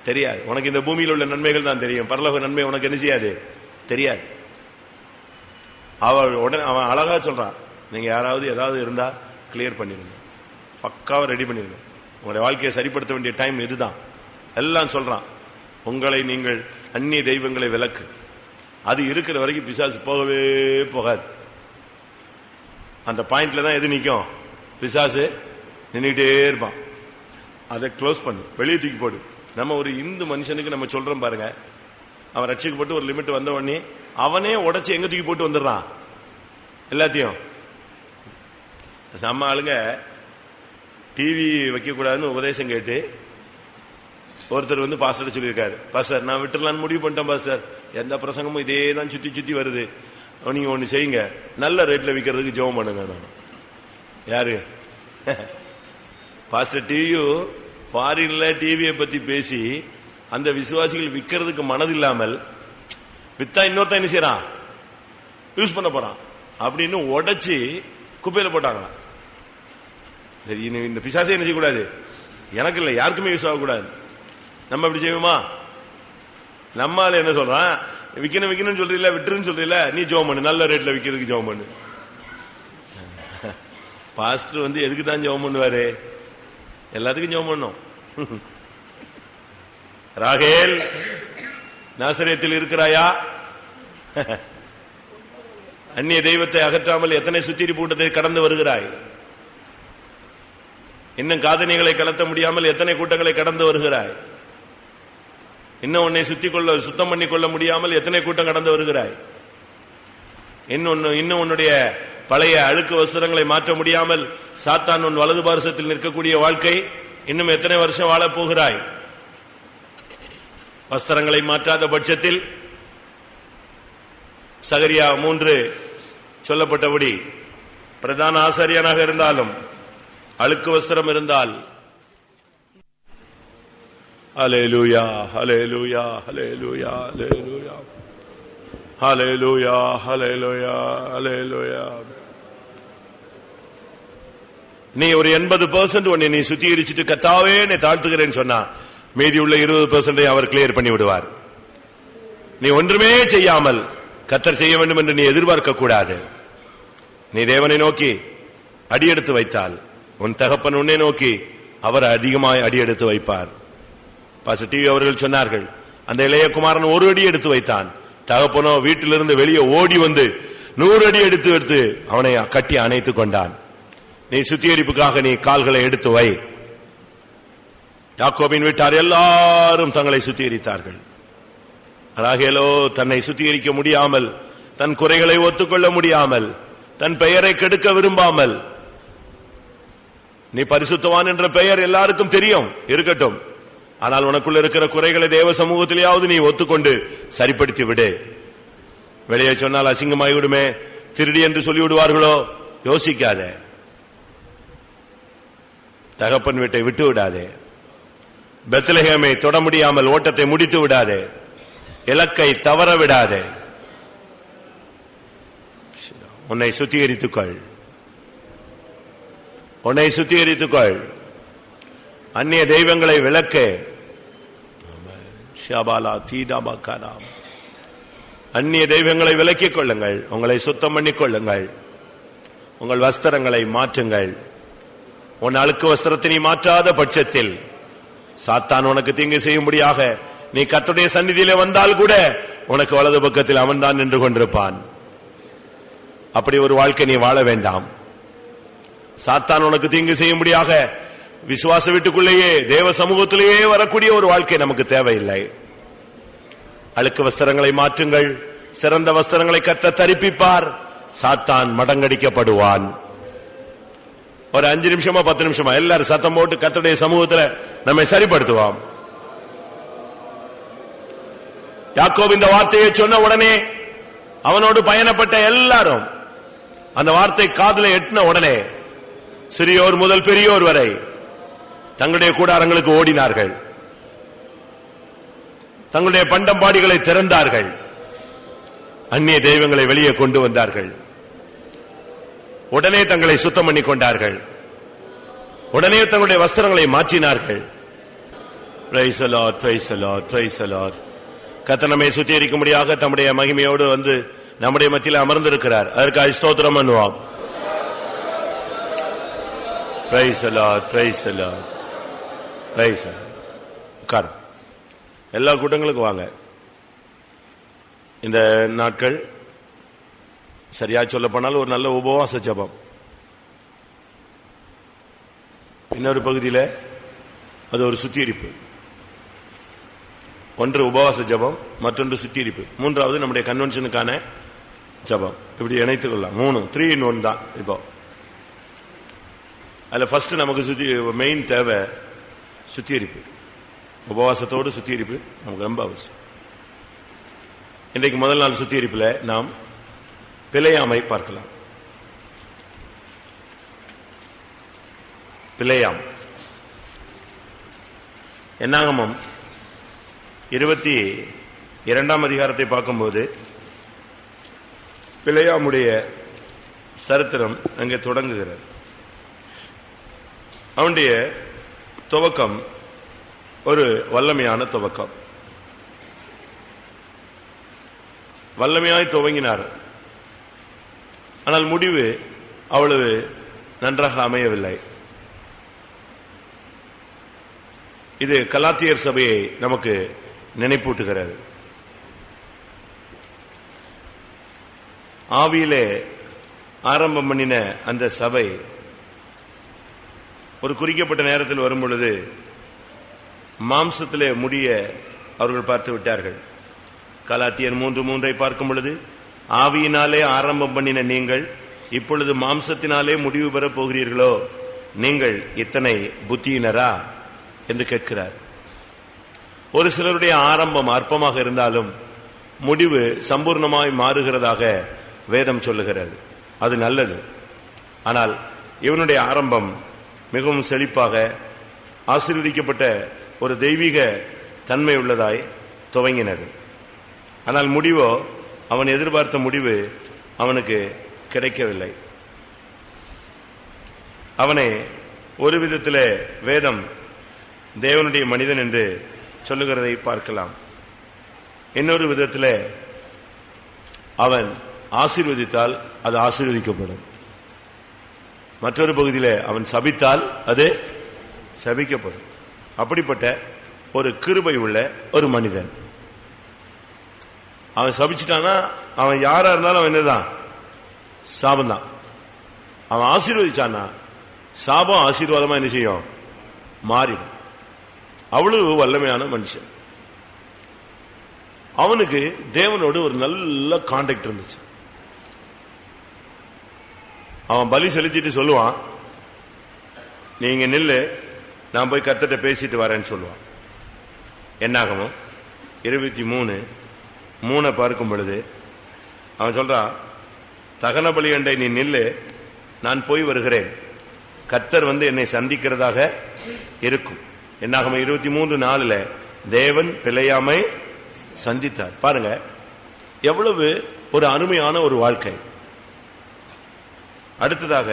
தெரியாது. உனக்கு இந்த பூமியில் உள்ள நன்மைகள் தான் தெரியும், பரலோக நன்மை உனக்கு என்ன செய்யாது, தெரியாது. அவன் அழகா சொல்றான், நீங்க யாராவது ஏதாவது இருந்தா கிளியர் பண்ணிருங்க, பக்காவை ரெடி பண்ணிருங்க, உங்களுடைய வாழ்க்கையை சரிப்படுத்த வேண்டிய டைம் இதுதான். எல்லாம் சொல்றான். உங்களை நீங்கள் அந்நிய தெய்வங்களை விலக்கு. அது இருக்கிற வரைக்கும் பிசாசு போகவே போகாது. அந்த பாயிண்ட்ல தான் எது நிற்கும்? பிசாசு நின்றுட்டே இருப்பான். அதை க்ளோஸ் பண்ணு, வெளியே தூக்கி போடு. நம்ம ஒரு இந்து மனுஷனுக்கு நம்ம சொல்றோம் பாருங்க, அவன் ரட்சிக்கப்பட்டு ஒரு லிமிட் வந்த உடனே அவனே உடைச்சு எங்க தூக்கி போட்டு வந்துடுறான் எல்லாத்தையும். நம்ம ஆளுங்க டிவி வைக்க கூடாதுன்னு உபதேசம் கேட்டு ஒருத்தர் வந்து பாஸ்டர் சொல்லியிருக்காரு, பாஸ்டர் நான் விட்டுலான்னு முடிவு பண்ணிட்டேன் பாஸ்டர், எந்த பிரசங்கமும் இதே தான் சுத்தி சுத்தி வருது, நீங்க ஒண்ணு செய்யுங்க, நல்ல ரேட்ல விற்கிறதுக்கு ஜெபம் பண்ணுங்க. நான் யாரு? பாஸ்டர் டிவியோ ஃபாரின்ல டிவியை பத்தி பேசி அந்த விசுவாசிகள் விற்கிறதுக்கு மனது இல்லாமல் வித்தா இன்னொருத்தன் என்ன செய்யறான், யூஸ் பண்ண போறான் அப்படின்னு உடைச்சு குப்பையில போட்டாங்களாம். இந்த பிசாசே என்ன செய்யக்கூடாது, எனக்கு இல்லை யாருக்குமே யூஸ் ஆகக்கூடாது. நம்ம எப்படி செய்வோமா? நம்மால என்ன சொல்றான், விக்கணும் விக்கணும்னு சொல்றீல, விட்டுருன்னு சொல்றீல, நீ ஜெபம் பண்ணு, நல்ல ரேட்ல விக்கிறதுக்கு ஜெபம் பண்ணு. பாஸ்டர் வந்து எதுக்கு தான் ஜெபம் பண்ணுவாரு? எல்லாத்துக்கும் ஜெபம் பண்ணும். ராகேல் நாசரேத்தில் இருக்கிறாயா? அந்நிய தெய்வத்தை அகற்றாமல் எத்தனை சுத்திரி கூட்டத்தை கடந்து வருகிறாய்? இன்னும் காதணிகளை கலத்த முடியாமல் எத்தனை கூட்டங்களை கடந்து வருகிறாய்? இன்னும் உன்னை சுத்தம் பண்ணி கொள்ள முடியாமல் எத்தனை கூட்டம் கடந்து வருகிறாய்? இன்னும் உன்னுடைய பழைய அழுக்கு வஸ்திரங்களை மாற்ற முடியாமல் சாத்தான் உன் வலது பாரசத்தில் நிற்கக்கூடிய வாழ்க்கை இன்னும் எத்தனை வருஷம் வாழப் போகிறாய்? வஸ்திரங்களை மாற்றாத பட்சத்தில் சகரியா 3 சொல்லப்பட்டபடி பிரதான ஆசாரியனாக இருந்தாலும் அழுக்கு வஸ்திரம் இருந்தால், ஹல்லேலூயா ஹல்லேலூயா ஹல்லேலூயா ஹல்லேலூயா ஹல்லேலூயா ஹல்லேலூயா ஹல்லேலூயா. நீ ஒரு 80% உன்னை நீ சுத்திகரிச்சுட்டு கர்த்தாவே நீ தாழ்த்துகிறேன்னு சொன்னா மீதி உள்ள 20% அவர் கிளியர் பண்ணி விடுவார். நீ ஒன்றுமே செய்யாமல் கர்த்தர் செய்ய வேண்டும் என்று நீ எதிர்பார்க்க கூடாது. நீ தேவனை நோக்கி அடியெடுத்து வைத்தால் உன் தகப்பன் உன்னை நோக்கி அவர் அதிகமாய் அடியெடுத்து வைப்பார். பாஸ்டர் டிவி அவர்கள் சொன்னார்கள், அந்த இளைய குமாரன் 1 அடி எடுத்து வைத்தான், தகப்பனோ வீட்டிலிருந்து வெளியே ஓடி வந்து 100 அடி எடுத்து அவனை கட்டி அணைத்துக் கொண்டான். நீ சுத்திகரிப்புக்காக நீ கால்களை எடுத்து வை. யாக்கோபின் வீட்டார் எல்லாரும் தங்களை சுத்திகரித்தார்கள். ராகேலோ தன்னை சுத்திகரிக்க முடியாமல், தன் குறைகளை ஒத்துக்கொள்ள முடியாமல், தன் பெயரை கெடுக்க விரும்பாமல், நீ பரிசுத்தவான் என்ற பெயர் எல்லாருக்கும் தெரியும், இருக்கட்டும், ஆனால் உனக்குள்ள இருக்கிற குறைகளை தேவ சமூகத்திலேயாவது நீ ஒத்துக்கொண்டு சரிப்படுத்தி விடு. வெளியே சொன்னால் அசிங்கமாகி விடுமே, திருடி என்று சொல்லி விடுவார்களோ, யோசிக்காத. தகப்பன் வீட்டை விட்டு விடாதே. பெத்லகேமை தொட முடியாமல் ஓட்டத்தை முடித்து விடாதே. இலக்கை தவற விடாதே. உன்னை சுத்திகரித்துக்கொள். உன்னை சுத்திகரித்துக்கொள். அந்நிய தெய்வங்களை விலக்க. அந்நிய தெய்வங்களை விலக்கிக் கொள்ளுங்கள். உங்களை சுத்தம் பண்ணிக் கொள்ளுங்கள். உங்கள் வஸ்திரங்களை மாற்றுங்கள். உன் அழுக்கு வஸ்திரத்தை நீ மாற்றாத பட்சத்தில் சாத்தான் உனக்கு தீங்கு செய்யும்படியாக நீ கர்த்தருடைய சந்நிதியிலே வந்தால் கூட உனக்கு வலது பக்கத்தில் அவன் தான் நின்று கொண்டிருப்பான். அப்படி ஒரு வாழ்க்கை நீ வாழ வேண்டாம். சாத்தான் உனக்கு தீங்கு செய்யும்படியாக விசுவாச வீட்டுக்குள்ளேயே தேவ சமூகத்திலேயே வரக்கூடிய ஒரு வாழ்க்கை நமக்கு தேவையில்லை. அழுக்கு வஸ்திரங்களை மாற்றுங்கள். சிறந்த வஸ்திரங்களை கர்த்தர் தரிப்பிப்பார். சாத்தான் மடங்கடிக்கப்படுவான். ஒரு 5 நிமிஷமா 10 நிமிஷமா எல்லாரும் சத்தம் போட்டு கர்த்தருடைய சமூகத்தில் நம்மை சரிப்படுத்துவோம். யாக்கோபு இந்த வார்த்தையை சொன்ன உடனே அவனோடு பயணப்பட்ட எல்லாரும் அந்த வார்த்தை காதுல எட்டின உடனே சிறியோர் முதல் பெரியோர் வரை தங்களுடைய கூடாரங்களுக்கு ஓடினார்கள். தங்களுடைய பண்டம்பாடிகளை திறந்தார்கள். அந்நிய தெய்வங்களை வெளியே கொண்டு வந்தார்கள். உடனே தங்களை சுத்தம் பண்ணி கொண்டார்கள். உடனே தங்களுடைய வஸ்திரங்களை மாற்றினார்கள். Praise the lord, praise the lord, praise the lord. கர்த்தர் நம்மை சுத்திகரிக்கும்படியாக தம்முடைய மகிமையோடு வந்து நம்முடைய மத்தியில் அமர்ந்திருக்கிறார். அதற்காக ஸ்தோத்திரம் பண்ணுவோம். Price the lord, praise the lord, praise the Lord. உட்கார். எல்லா கூட்டங்களுக்கும் வாங்க. இந்த நாட்கள் சரியா சொல்ல போனால் ஒரு நல்ல உபவாச ஜெபம். இன்னொரு பகுதியில் அது ஒரு சுத்திகரிப்பு. ஒன்று உபவாச ஜெபம், மற்றொன்று சுத்திகரிப்பு, மூன்றாவது நம்முடைய கன்வென்ஷனுக்கான ஜெபம். இப்படி இணைத்துக் கொள்ளலாம். 3 in 1 தான். இப்போ அதுல ஃபர்ஸ்ட் நமக்கு மெயின் தேவை சுத்திகரிப்பு. உபவாசத்தோடு சுத்திகரிப்பு நமக்கு ரொம்ப அவசியம். இன்றைக்கு முதல் நாள் சுத்திகரிப்புல நாம் பிழையாமை பார்க்கலாம். பிழையாம் என்னாகமம் 22ஆம் அதிகாரத்தை பார்க்கும்போது பிழையாமுடைய சரித்திரம் அங்கே தொடங்குகிறது. அவனுடைய துவக்கம் ஒரு வல்லமையான துவக்கம். வல்லமையாய் துவங்கினார். ஆனால் முடிவு அவ்வளவு நன்றாக அமையவில்லை. இது கலாத்தியர் சபையை நமக்கு நினைப்பூட்டுகிறது. ஆவியிலே ஆரம்பம் பண்ணின அந்த சபை ஒரு குறிக்கப்பட்ட நேரத்தில் வரும் பொழுது மாம்சத்திலே முடிய அவர்கள் பார்த்து விட்டார்கள். கலாத்தியர் 3:3 பார்க்கும் பொழுது ஆவியினாலே ஆரம்பம் பண்ணின நீங்கள் இப்பொழுது மாம்சத்தினாலே முடிவு பெறப் போகிறீர்களோ, நீங்கள் இத்தனை புத்தியினரா என்று கேட்கிறார். ஒரு சிலருடைய ஆரம்பம் அற்பமாக இருந்தாலும் முடிவு சம்பூர்ணமாய் மாறுகிறதாக வேதம் சொல்லுகிறது. அது நல்லது. ஆனால் இவனுடைய ஆரம்பம் மிகவும் செழிப்பாக ஆசீர்வதிக்கப்பட்ட ஒரு தெய்வீக தன்மை உள்ளதாய் துவங்கினது. ஆனால் முடிவோ அவன் எதிர்பார்த்த முடிவு அவனுக்கு கிடைக்கவில்லை. அவனை ஒரு விதத்திலே வேதம் தேவனுடைய மனிதன் என்று சொல்லுகிறதை பார்க்கலாம். இன்னொரு விதத்திலே அவன் ஆசீர்வதித்தால் அது ஆசீர்வதிக்கப்படும். மற்றொரு பகுதியில் அவன் சபித்தால் அது சபிக்கப்படும். அப்படிப்பட்ட ஒரு கிருபை உள்ள ஒரு மனிதன். அவன் சபிச்சிட்டானா அவன் யாரா இருந்தாலும் அவன் என்னதான் சாபம் தான். அவன் ஆசீர்வதிச்சானா சாபம் ஆசீர்வாதமா என்ன செய்யும், மாறிடும். அவ்வளவு வல்லமையான மனுஷன். அவனுக்கு தேவனோடு ஒரு நல்ல கான்டாக்ட் இருந்துச்சு. அவன் பலி செலுத்திட்டு சொல்லுவான், நீங்க நில்லு, நான் போய் கர்த்தர்ட்ட பேசிட்டு வரேன்னு சொல்லுவான். என்னாகமோ 23:3 பார்க்கும் பொழுது அவன் சொல்றான், தகன பலி அண்டை நீ நில்லு, நான் போய் வருகிறேன், கர்த்தர் என்னை சந்திக்கிறதாக இருக்கும். என்னாகமம் 23:4 தேவன் பிழையாமை சந்தித்தார். பாருங்க எவ்வளவு ஒரு அருமையான ஒரு வாழ்க்கை. அடுத்ததாக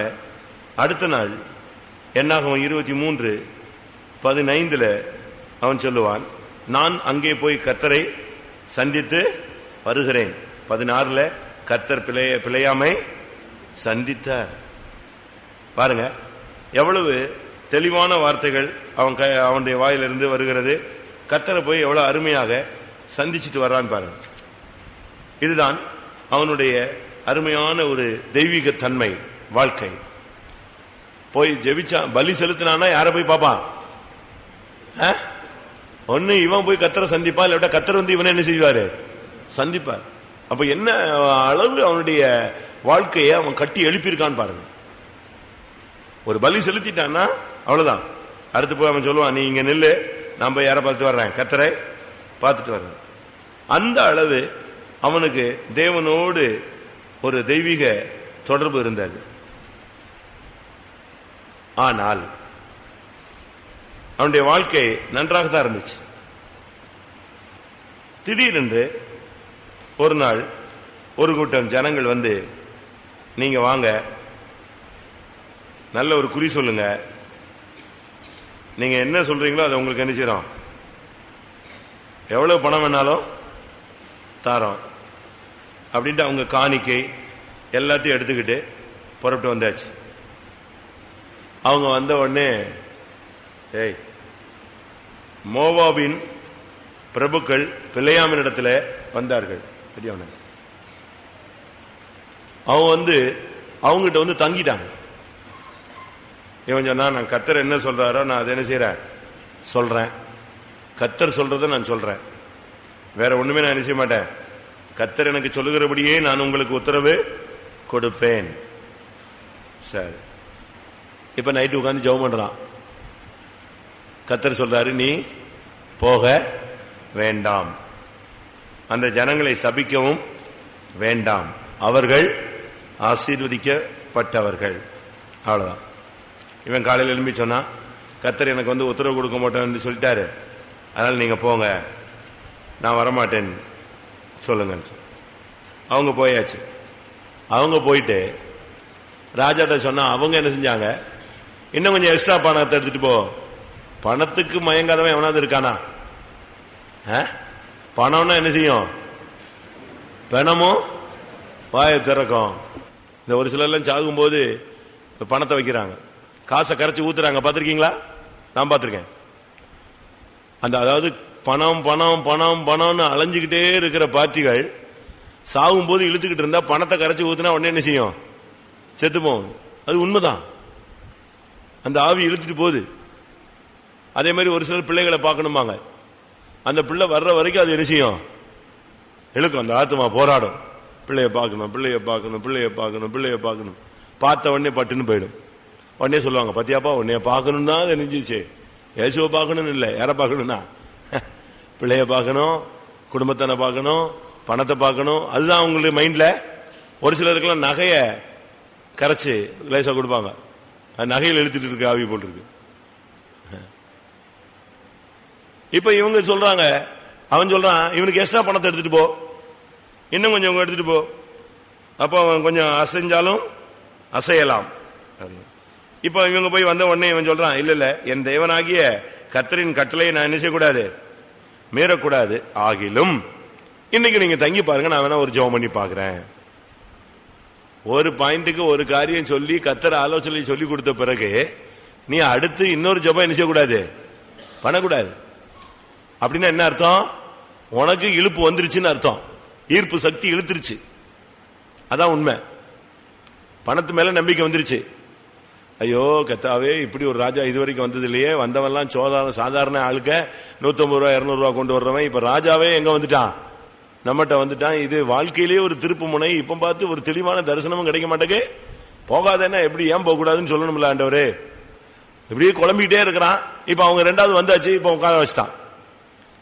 அடுத்த நாள் என்னாகமம் 23:15 அவன் சொல்லுவான், நான் அங்கே போய் கர்த்தரை சந்தித்து வருகிறேன். 16 கர்த்தர் பிழையாமை சந்தித்தார். பாருங்க எவ்வளவு தெளிவான வார்த்தைகள் அவனுடைய வாயிலிருந்து வருகிறது. கர்த்தரை போய் எவ்வளவு அருமையாக சந்திச்சுட்டு வர்றான் பாருங்க. இதுதான் அவனுடைய அருமையான ஒரு தெய்வீக தன்மை வாழ்க்கை. போய் ஜெபிச்சா பலி செலுத்தினான்னா யாரை போய் பார்ப்பான்? ஒன்னு இவன் போய் கர்த்தரை சந்திப்பான், இல்லாட்ட கர்த்தர் இவனை என்ன செய்வாரு? சந்திப்பார். அப்ப என்ன அளவு அவனுடைய வாழ்க்கையை அவன் கட்டி எழுப்பியிருக்கான்னு பாருங்க. ஒரு பலி செலுத்திட்டான்னா அவ்வளவுதான். அடுத்து போய் அவன் சொல்லுவான், நீ இங்க நில்லு, நான் போய் யாரை பார்த்துட்டு வர்றேன்? கர்த்தரை பார்த்துட்டு வர்றேன். அந்த அளவு அவனுக்கு தேவனோடு ஒரு தெய்வீக தொடர்பு இருந்தது. ஆனால் அவனுடைய வாழ்க்கை நன்றாகத்தான் இருந்துச்சு. திடீரென்று ஒரு நாள் ஒரு கூட்டம் ஜனங்கள் நீங்க வாங்க, நல்ல ஒரு குறி சொல்லுங்க, நீங்க என்ன சொல்றீங்களோ அதை உங்களுக்கு என்ன செய்யறோம், எவ்வளவு பணம் வேணாலும் தாரோம் அப்படின்ட்டு அவங்க காணிக்கை எல்லாத்தையும் எடுத்துக்கிட்டு புறப்பட்டு வந்தாச்சு. அவங்க வந்த உடனே மோவாபின் பிரபுக்கள் பிழையாமின் இடத்துல வந்தார்கள். அவங்க அவங்கிட்ட தங்கிட்டாங்க. இவன் சொன்னா, நான் கர்த்தர் என்ன சொல்றாரோ நான் அதை என்ன செய்யறேன் சொல்றேன், கர்த்தர் சொல்றதை நான் சொல்றேன், வேற ஒண்ணுமே நான் என்ன செய்ய மாட்டேன், கர்த்தர் எனக்கு சொல்லுகிறபடியே நான் உங்களுக்கு உத்தரவு கொடுப்பேன். சரி, இப்ப நைட்டு உட்கார்ந்து ஜெபம் பண்றான். கர்த்தர் சொல்றாரு, நீ போக வேண்டாம், அந்த ஜனங்களை சபிக்கவும் வேண்டாம், அவர்கள் ஆசீர்வதிக்கப்பட்டவர்கள். அவ்வளவுதான். இவன் காலையில் எழும்பி சொன்னா, கர்த்தர் எனக்கு உத்தரவு கொடுக்க மாட்டேன்னு சொல்லிட்டாரு, அதனால நீங்க போங்க, நான் வரமாட்டேன் சொல்லுங்க. அவங்க போயாச்சு. அவங்க போயிட்டு ராஜாட்ட சொன்னா, அவங்க என்ன செஞ்சாங்க, இன்னும் கொஞ்சம் எக்ஸ்ட்ரா பணத்தை எடுத்துட்டு போ. பணத்துக்கு மயங்காதவன் எவனாவது இருக்கானா? பணம்னா என்ன செய்யும், பணமும் வாயை திறக்கும். இந்த ஒரு சிலர்லாம் சாகும்போது பணத்தை வைக்கிறாங்க, காசை கரைச்சி ஊத்துறாங்க, பார்த்திருக்கீங்களா? நான் பார்த்திருக்கேன். அதாவது பணம் பணம் பணம் பணம்னு அலைஞ்சுக்கிட்டே இருக்கிற பார்ட்டிகள் சாகும் போது இழுத்துக்கிட்டு இருந்தா பணத்தை கரைச்சி ஊத்துனா உடனே என்ன செய்யும், செத்து போகும். அது உண்மைதான், அந்த ஆவி இழுத்துட்டு போகுது. அதே மாதிரி ஒரு சிலர் பிள்ளைகளை பார்க்கணுமாங்க, அந்த பிள்ளை வர்ற வரைக்கும் அது என்ன செய்யும், இழுக்கும். அந்த ஆத்மா போராடும், பிள்ளைய பார்க்கணும் பிள்ளைய பார்க்கணும் பிள்ளைய பார்க்கணும் பிள்ளைய பார்க்கணும். பார்த்த உடனே பட்டுன்னு போயிடும். உடனே சொல்லுவாங்க, பத்தியாப்பா உன்னைய பார்க்கணும் தான் அது நெஞ்சிச்சு, இயேசுவை பார்க்கணும்னு இல்லை, யாரை பார்க்கணும்னா பிள்ளைய பார்க்கணும், குடும்பத்தான பார்க்கணும், பணத்தை பார்க்கணும். அதுதான் அவங்களுடைய மைண்ட்ல. ஒரு சிலருக்கெல்லாம் நகைய கரைச்சு லேசா கொடுப்பாங்க, நகையில் எழுத்துட்டு இருக்கு, ஆவி போட்டிருக்கு. இப்ப இவங்க சொல்றாங்க, அவன் சொல்றான், இவனுக்கு எக்ஸ்ட்ரா பணத்தை எடுத்துட்டு போ, இன்னும் கொஞ்சம் எடுத்துட்டு போ, அப்ப அவன் கொஞ்சம் அசைஞ்சாலும் அசையலாம். இப்ப இவங்க போய் வந்த உடனே இவன் சொல்றான், இல்ல இல்ல, என் தேவனாகிய கர்த்தரின் கட்டளையை நான் என்ன செய்யக்கூடாது, மீறக்கூடாது. ஆகிலும் இன்னைக்கு நீங்க தங்கி பாருங்க, நான் வேணா ஒரு ஜெபம் பண்ணி பாக்குறேன். ஒரு பாயிண்ட்டுக்கு ஒரு காரியம் சொல்லி கர்த்தர் ஆலோசனை சொல்லி கொடுத்த பிறகு நீ அடுத்து இன்னொரு ஜெபம் என்ன செய்யக்கூடாது, பண்ணக்கூடாது. அப்படின்னா என்ன அர்த்தம், உனக்கு இழுப்பு வந்துருச்சுன்னு அர்த்தம், ஈர்ப்பு சக்தி இழுத்துருச்சு. அதான் உண்மை. பணத்து மேல நம்பிக்கை வந்துருச்சு. ஐயோ கத்தாவே, இப்படி ஒரு ராஜா இதுவரைக்கும் வந்தது இல்லையே, வந்தவெல்லாம் சாதாரண ஆளுக்க 150 ரூபா 200 ரூபா கொண்டு வர்றவன் இப்ப ராஜாவே எங்க வந்துட்டான், நம்மகிட்ட வந்துட்டான். இது வாழ்க்கையிலேயே ஒரு திருப்பு முனை. இப்ப பார்த்து ஒரு தெளிவான தரிசனமும் கிடைக்க மாட்டேங்க. போகாதேன்னா எப்படி, ஏன் போக கூடாதுன்னு சொல்லணும்ல ஆண்டவரே. இப்படியே குழம்பிக்கிட்டே இருக்கிறான். இப்ப அவங்க ரெண்டாவது வந்தாச்சு, இப்ப உட்கார வச்சுட்டான்.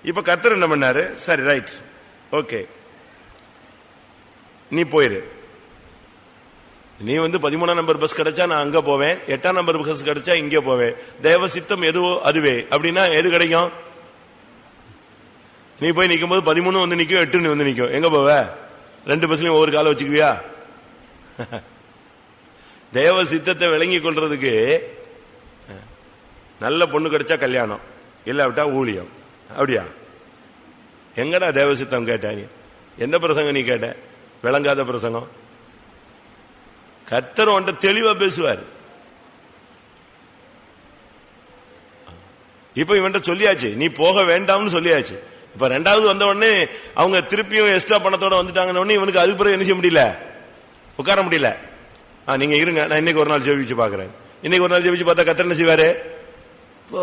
இப்ப கர்த்தர் என்ன பண்ணாரு, சரி ரைட் ஓகே நீ போயிரு, நீ 13ஆம் நம்பர் பஸ் கிடைச்சா நான் அங்க போவேன், 8ஆம் நம்பர் பஸ் கிடைச்சா இங்க போவேன். தேவ சித்தம் எதுவோ அதுவே. அப்படின்னா எது கிடைக்கும்? நீ போய் நிக்கும் போது 13 வந்து நிக்கும், 8 வந்து நிக்கும். எங்க போவ? 2 பஸ்லயும் ஒவ்வொரு காலை வச்சுக்குவியா? தேவ சித்தத்தை விளங்கி கொள்றதுக்கு நல்ல பொண்ணு கிடைச்சா கல்யாணம், இல்லாவிட்டா ஊழியம். அப்படியா? எங்கடா தேவ சித்தம் கேட்ட? நீ எந்த பிரசங்கம் நீ கேட்ட? விளங்காத பிரசங்கம். கர்த்தர் உன்கிட்ட தெளிவா பேசுவார். இப்ப இவன்ட்ட சொல்லியாச்சு, நீ போக வேண்டாம்னு சொல்லியாச்சு. இப்ப 2வது வந்த உடனே அவங்க திருப்பியும் எக்ஸ்ட்ரா பணத்தோட வந்துட்டாங்கன்னு இவனுக்கு அதுக்கு பிறகு என்ன செய்ய முடியல? உட்கார முடியல. நீங்க இருங்க, நான் இன்னைக்கு ஒரு நாள் ஜெபிச்சு பாக்குறேன். இன்னைக்கு ஒரு நாள் ஜெபிச்சு பார்த்தா கர்த்தர் என்ன செய்வாரு? போ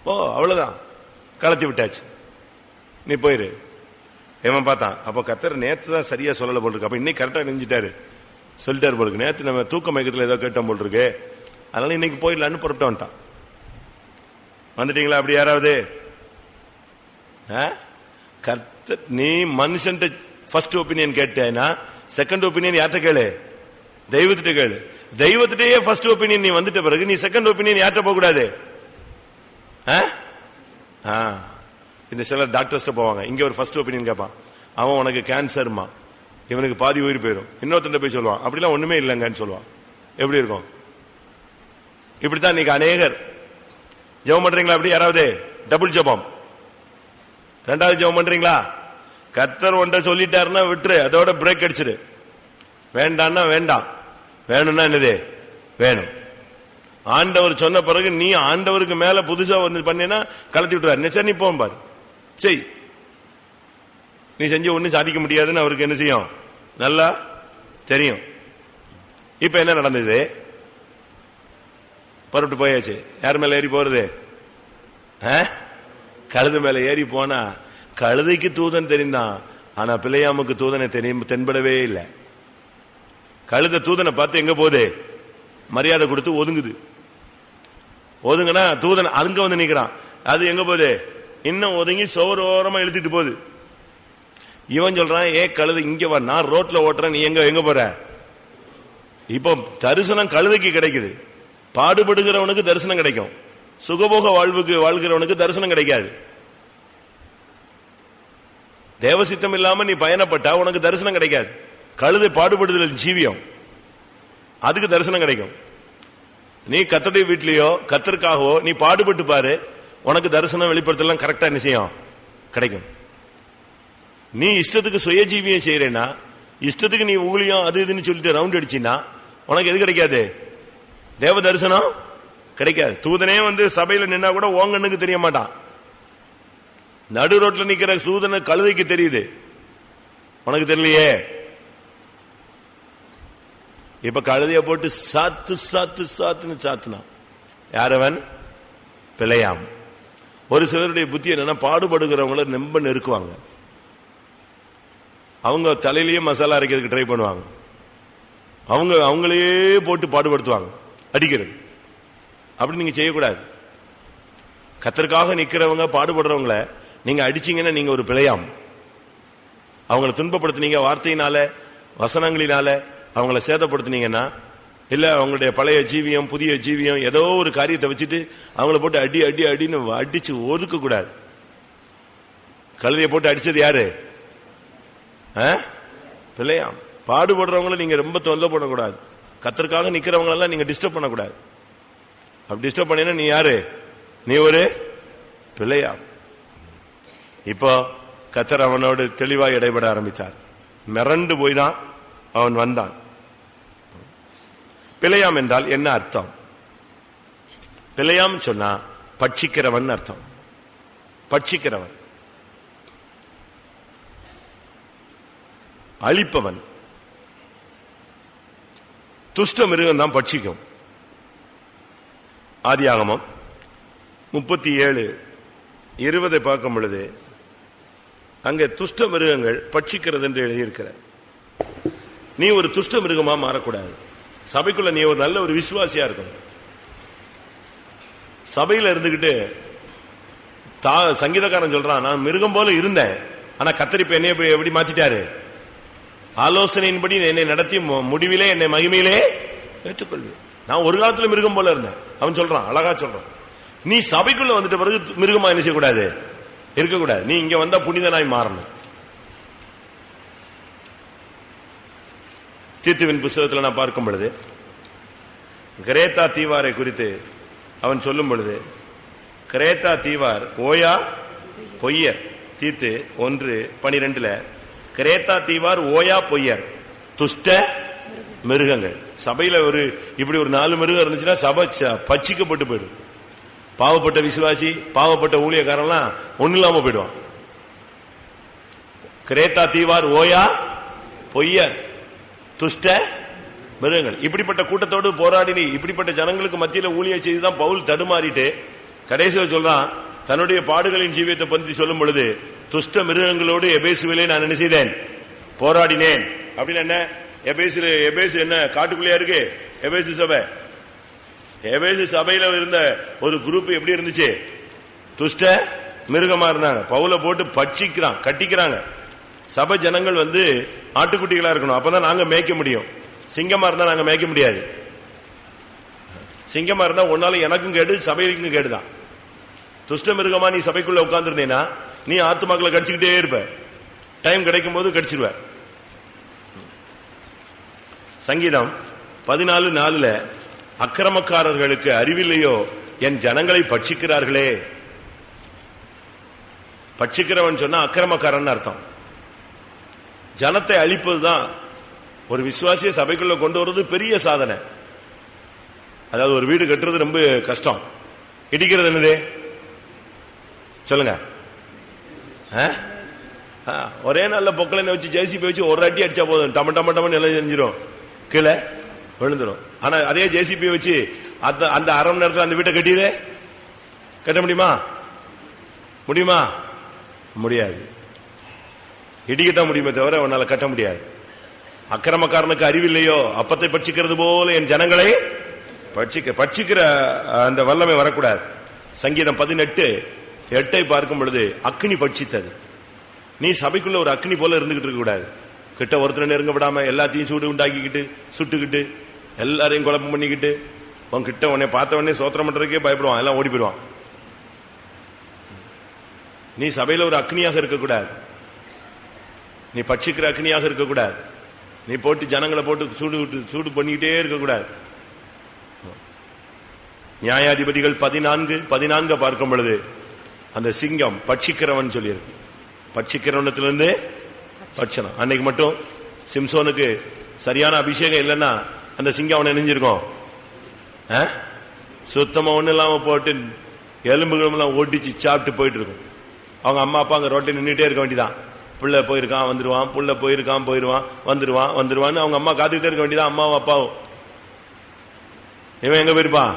போ, அவ்வளவுதான், கலத்தி விட்டாச்சு, நீ போயிரு. ஏன் பார்த்தான்? அப்ப கர்த்தர் நேத்து தான் சரியா சொல்லல போல் இருக்கு, அப்ப இன்னைக்கு கரெக்டா நெஞ்சிட்டாரு, சொல்லிட்டாரு போல் இருக்கு. நேத்து நம்ம தூக்க மயக்கத்துல ஏதோ கேட்டோம் போல் இருக்கு, அதனால இன்னைக்கு போயிடலான்னு புறப்பட்டு வந்துட்டான். வந்துட்டீங்களா? அப்படி யாராவது? கர்த்தர், நீ மனுஷன் ஃபர்ஸ்ட் ஒப்பீனியன் கேட்டேன்னா செகண்ட் ஒப்பீனியன் யார்கிட்ட கேளு? தெய்வத்திட்ட கேளு. தெய்வத்திட்டே ஃபர்ஸ்ட் ஒப்பீனியன் நீ வந்துட்ட பிறகு நீ செகண்ட் ஒப்பீனியன் யார்கிட்ட போக கூடாது? இந்த சிலர் டாக்டர்ஸ்ட போவாங்க, இங்க ஒரு ஃபர்ஸ்ட் ஒப்பீனியன் கேட்பான். அவன் உனக்கு கேன்சர்மா, இவனுக்கு பாதி உயிர் போயிடும். இன்னொருத்தன் போய் சொல்லுவான் அப்படிலாம் ஒண்ணுமே இல்லைங்கன்னு சொல்லுவான். எப்படி இருக்கும்? இப்படித்தான் நீங்க அநேகர் ஜெபம் பண்றீங்களா? அப்படி யாராவது டபுள் ஜெபம், 2வது ஜெபம் பண்றீங்களா? கர்த்தர் ஒன்றை சொல்லிட்டாருன்னா விட்டுரு, அதோட பிரேக் அடிச்சிரு. வேண்டான்னா வேண்டாம், வேணும்னா என்னது? வேணும். ஆண்டவர் சொன்ன பிறகு நீ ஆண்டவருக்கு மேல புதுசா வந்து பண்ணினா கலத்தி விட்டுறாரு. நிச்சயம் நீ போம்பாரு, செய். நீ செஞ்சு ஒன்னும் சாதிக்க முடியாதுன்னு அவருக்கு என்ன செய்யும்? நல்லா தெரியும். இப்ப என்ன நடந்தது? புறப்பட்டு போயாச்சு. யார் மேல ஏறி போறது? கழுது மேல ஏறி போனா கழுதைக்கு தூதன் தெரிந்தான், ஆனா பிள்ளையாமுக்கு தூதனை தென்படவே இல்லை. கழுத தூதனை பார்த்து எங்க போகுது? மரியாதை கொடுத்து ஒதுங்குது. ஒதுங்கன்னா தூதன் அங்க வந்து நிக்கிறான், அது எங்க போகுது? இன்னும் ஒதுங்கி சோரோரமா இழுத்துட்டு போகுது. இவன் சொல்றான், ஏ கழுது இங்க வா, நான் ரோட்ல ஓட்டுறேன், நீ எங்க போற? இப்போ தரிசனம் கழுதைக்கு கிடைக்குது, பாடுபடுகிறவனுக்கு தரிசனம் கிடைக்கும். சுகபோக வாழ்வுக்கு வாழ்கிறவனுக்கு தரிசனம் கிடைக்காது. தேவசித்தம் இல்லாம நீ பயணப்பட்டா உனக்கு தரிசனம் கிடைக்காது. கழுதை பாடுபடுதல் ஜீவியம், அதுக்கு தரிசனம் கிடைக்கும். நீ கர்த்தருடைய வீட்லயோ கர்த்தருக்காகவோ நீ பாடுபட்டு பாரு, உனக்கு தரிசனம் வெளிப்படுத்தலாம் கரெக்டா என்ன செய்யும்? கிடைக்கும். நீ இஷ்டத்துக்கு சுயஜீவியம் செய்யறேன்னா, இஷ்டத்துக்கு நீ ஊழியம் அது இதுன்னு சொல்லிட்டு ரவுண்ட் அடிச்சின்னா உனக்கு எது கிடைக்காது? தேவ தரிசனம் கிடைக்காது. தூதனே வந்து சபையில நின்னா கூட ஓங்கண்ணுக்கு தெரிய மாட்டான். நடு ரோட்ல நிக்கிற தூதனை கழுதைக்கு தெரியுது, உனக்கு தெரியலையே. இப்ப கழுதைய போட்டு சாத்து சாத்து சாத்துன்னு சாத்துனான். யாரவன்? பிள்ளையாம். ஒரு சிலருடைய புத்தி என்னன்னா, பாடுபடுகிறவங்கள நம்ப நெருக்குவாங்க, அவங்க தலையிலேயே மசாலா அரைக்கிறதுக்கு ட்ரை பண்ணுவாங்க, அவங்களையே போட்டு பாடுபடுத்துவாங்க, அடிக்கிறது. அப்படி நீங்க செய்யக்கூடாது. கர்த்தருக்காக நிக்கிறவங்க பாடுபடுறவங்கள நீங்க அடிச்சீங்கன்னா நீங்க ஒரு பிள்ளையாம். அவங்களை துன்பப்படுத்தினீங்க, வார்த்தையினால வசனங்களினால அவங்கள சேதப்படுத்தினீங்கன்னா, இல்ல அவங்களுடைய பழைய ஜீவியம் புதிய ஜீவியம் ஏதோ ஒரு காரியத்தை வச்சுட்டு அவங்கள போட்டு அடி அடி அடின்னு அடிச்சு ஒதுக்க கூடாது. கழுதையை போட்டு அடிச்சது யாரு? பிள்ளையாம். பாடுபடுறவங்களை நீங்க ரொம்ப தொல்லை பண்ணக்கூடாது. கர்த்தருக்காக நிக்கிறவங்களெல்லாம் நீங்க டிஸ்டர்ப் பண்ணக்கூடாது. அப்படி டிஸ்டர்ப் பண்ணினா நீ யாரு? நீ ஒரு பிள்ளையாம். இப்போ கர்த்தர் அவனோடு தெளிவாக இடைபட ஆரம்பித்தார். மிரண்டு போய்தான் அவன் வந்தான். பிள்ளையாம் என்றால் என்ன அர்த்தம்? பிள்ளையாம் சொன்னா பட்சிக்கிறவன் அர்த்தம். பட்சிக்கிறவன், அழிப்பவன். துஷ்ட மிருகம் தான் பட்சிக்கும். ஆதியாகமம் 37:20 பார்க்கும் பொழுது அங்கே துஷ்ட மிருகங்கள் பட்சிக்கிறது என்று எழுதியிருக்கிற. நீ ஒரு துஷ்ட மிருகமா மாறக்கூடாது. சபைக்குள்ள நீ ஒரு நல்ல ஒரு விசுவாசியா இருக்கணும். சபையில இருந்துகிட்டு சங்கீதக்காரன் சொல்றான், நான் மிருகம் போல இருந்தேன், ஆனா கர்த்தர் இப்ப என்னைய எப்படி மாத்திட்டாரு? ஆலோசனையின்படி என்னை நடத்தி முடிவிலே என்னை மகிமையிலே ஏற்றுக்கொள்வேன். நான் ஒரு காலத்துல மிருகம் போல இருந்தேன். அவன் சொல்றான், அழகா சொல்றான், நீ சபைக்குள்ள வந்துட்ட பிறகு மிருகமா என்ன செய்யக்கூடாது, இருக்கக்கூடாது. நீ இங்க வந்தா புனிதனாய் மாறணும். தீத்துவின் புஸ்தகத்தில் நான் பார்க்கும் பொழுது கிரேத்தா தீவாரை குறித்து அவன் சொல்லும் பொழுது, கிரேத்தா தீவார் ஓயா பொய்யர். தீத்து 1:12 கிரேத்தா தீவார் ஓயா பொய்யர் துஷ்ட மிருகங்கள். சபையில இப்படி ஒரு 4 மிருகம் இருந்துச்சுன்னா சபை பச்சிக்கப்பட்டு போயிடும். பாவப்பட்ட விசுவாசி, பாவப்பட்ட ஊழியக்காரெல்லாம் ஒண்ணு இல்லாம போயிடுவான். கிரேத்தா தீவார் ஓயா பொய்யர் துஷ்ட மிருகங்கள். இப்படிப்பட்ட கூட்டத்தோடு போராடி இப்படிப்பட்ட ஜனங்களுக்கு மத்தியில ஊழிய செய்துதான் பவுல் தடுமாறிட்டு கடைசியில் சொல்றான், தன்னுடைய பாடுகளின் ஜீவியத்தை பற்றி சொல்லும் பொழுது, துஷ்ட மிருகங்களோடு எபேசுவிலே நான் என்ன செய்தேன், போராடினேன். அப்படின்னு என்ன, எபேசு என்ன காட்டுக்குள்ளேயா இருக்கு எபேசு சபை? எபேசு சபையில இருந்த ஒரு குரூப் எப்படி இருந்துச்சு, துஷ்ட மிருகமா இருந்தாங்க. பவுல போட்டு பட்சிக்கிறான், கட்டிக்கிறாங்க. சபை ஜனங்கள் ஆட்டுக்குட்டிகளா இருக்கணும், அப்பதான் நாங்க மேய்க்க முடியும். சிங்கமா இருந்தா நாங்க மேய்க்க முடியாது. சிங்கமா இருந்தா ஒன்னால எனக்கும் கேடு, சபைக்கும் கேடுதான். துஷ்ட மிருகமா நீ சபைக்குள்ள உட்கார்ந்துருந்தேன்னா நீ ஆத்துமாக்களை கடிச்சுக்கிட்டே இருப்ப, டைம் கிடைக்கும் போது கடிச்சிருவ. சங்கீதம் 14:4 அக்கிரமக்காரர்களுக்கு அறிவில்லையோ என் ஜனங்களை பட்சிக்கிறார்களே. பட்சிக்கிறவன் சொன்னா அக்கிரமக்காரன் அர்த்தம். ஜனத்தை அழிப்பதுதான் ஒரு விசுவாசிய சபைக்குள்ள கொண்டு வருவது பெரிய சாதனை. அதாவது ஒரு வீடு கட்டுறது ரொம்ப கஷ்டம், இடிக்கிறது என்னது சொல்லுங்க? ஒரே நல்ல பொக்கலை வச்சு ஜேசிபி வச்சு ஒரு அடி அடிச்சா போதும், டம டம டமன்னு எல்லாம் செஞ்சிடும், கீழே விழுந்துடும். ஆனா அதே ஜேசிபி வச்சு அந்த அரை மணி நேரத்தில் அந்த வீட்டை கட்ட முடியுமா? முடியுமா? முடியாது. இடிக்கத்தான் முடியுமே தவிர அவனால கட்ட முடியாது. அக்கிரமக்காரனுக்கு அறிவில்லையோ அப்பத்தை பட்சிக்கிறது போல என் ஜனங்களை பட்சிக்கிற அந்த வல்லமை வரக்கூடாது. சங்கீதம் 18:8 பார்க்கும் பொழுது அக்னி பட்சித்தது. நீ சபைக்குள்ள ஒரு அக்னி போல இருந்துகிட்டு இருக்க கூடாது. கிட்ட ஒருத்தர் நெருங்க விடாம எல்லாத்தையும் சூடு உண்டாக்கிக்கிட்டு சுட்டுக்கிட்டு எல்லாரையும் குழப்பம் பண்ணிக்கிட்டு உன் கிட்ட உன்னை பார்த்த உடனே சோத்திரம் பண்றதுக்கே பயப்படுவான், எல்லாம் ஓடி போயிடுவான். நீ சபையில ஒரு அக்னியாக இருக்கக்கூடாது, நீ பட்சிக்கிற அக்னியாக இருக்கக்கூடாது. நீ போட்டு ஜனங்களை போட்டு சூடு பண்ணிக்கிட்டே இருக்கக்கூடாது. நியாயாதிபதிகள் 14:14 பார்க்கும் பொழுது அந்த சிங்கம் பட்சிக்கிறவன் சொல்லியிருக்கு. பட்சிக்கிறவனத்திலிருந்து பட்சணம். அன்னைக்கு மட்டும் சிம்சோனுக்கு சரியான அபிஷேகம் இல்லைன்னா அந்த சிங்கம் அவனை நெஞ்சிருக்கும், சுத்தமா ஒண்ணு இல்லாம போட்டு எலும்புகளும் எல்லாம் ஒட்டிச்சு சாப்பிட்டு போயிட்டு இருக்கும். அவங்க அம்மா அப்பா அங்க ரோட்டை நின்றுட்டே இருக்க வேண்டியதான். புள்ள போயிருக்கான் வந்துருவான், புள்ள போயிருக்கான் போயிருவான், வந்துருவான்னு அவங்க அம்மா காத்துக்கிட்டே இருக்க வேண்டியதான், அம்மாவும் அப்பாவும். இவன் எங்க போயிருப்பான்?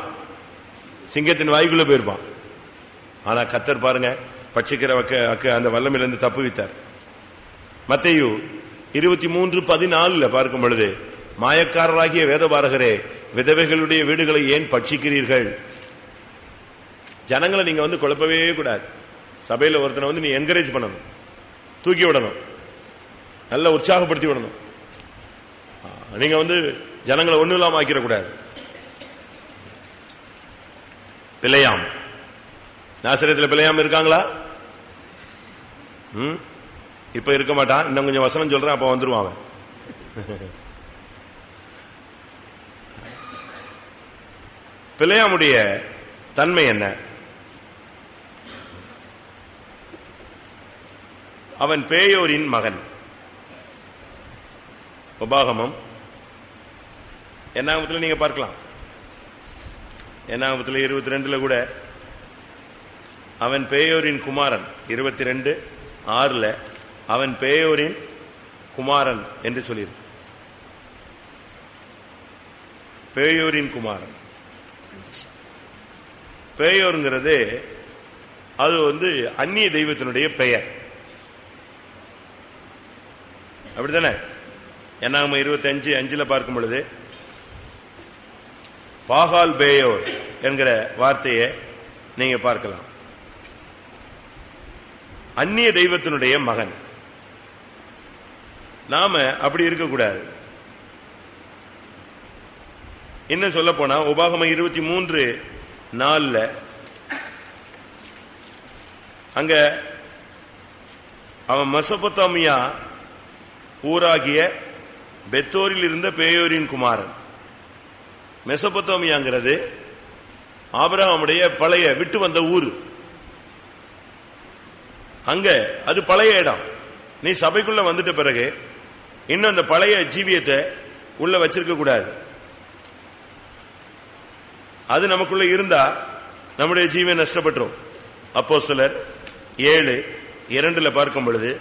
சிங்கத்தின் வாய்க்குள்ள போயிருப்பான். ஆனா கர்த்தர் பாருங்க பட்சிக்கிற அந்த வல்லமையிலிருந்து தப்புவித்தார். மத்தேயு 23:14 பார்க்கும் பொழுது, மாயக்காரராகிய வேதபாரகரே, விதவைகளுடைய வீடுகளை ஏன் பட்சிக்கிறீர்கள்? ஜனங்களை நீங்க குழப்பவே கூடாது. சபையில ஒருத்தனை நீ என்கரேஜ் பண்ணணும், தூக்கி விடணும், நல்லா உற்சாகப்படுத்தி விடணும். நீங்க ஜனங்களை ஒண்ணு இல்லாம ஆக்கிடக்கூடாது. பிழையாம், நாசரேத்துல பிழையாம் இருக்காங்களா? இப்ப இருக்க மாட்டான், இன்னும் கொஞ்சம் வசனம் சொல்றேன், அப்ப வந்துருவான் அவன். பிழையாமுடைய தன்மை என்ன? அவன் பேயோரின் மகன். உபாகமம் என்னாகமத்தில் நீங்க பார்க்கலாம். என்னாகமத்தில் 22 கூட அவன் பேயோரின் குமாரன். 22:6 அவன் பேயோரின் குமாரன் என்று சொல்லியிருக்கு. பேயோரின் குமாரன். பேயோருங்கிறது அது அந்நிய தெய்வத்தினுடைய பெயர், அப்படித்தானே? என்னாகமம் 25:5 பார்க்கும் பொழுது பாகால் பேயோர் என்கிற வார்த்தையை நீங்க பார்க்கலாம். அந்நிய தெய்வத்தினுடைய மகன். நாம அப்படி இருக்கக்கூடாது. இன்னும் சொல்ல போனா உபாகமம் 23:4 அங்க அவன் மெசொப்பொத்தாமியா ஊராகிய பெத்தோரில் இருந்த பேயோரின் குமாரன். மெசொப்பொத்தாமியாங்கிறது ஆபிரகாமுடைய பழைய விட்டு வந்த ஊர். அங்க அது பழைய இடம். நீ சபைக்குள்ள வந்துட்ட பிறகு இன்னும் அந்த பழைய ஜீவியத்தை உள்ள வச்சிருக்க கூடாது. அது நமக்குள்ள இருந்தா நம்முடைய ஜீவன் நஷ்டப்பட்டுரும். அப்போஸ்தலர் 7:2 பார்க்கும் பொழுது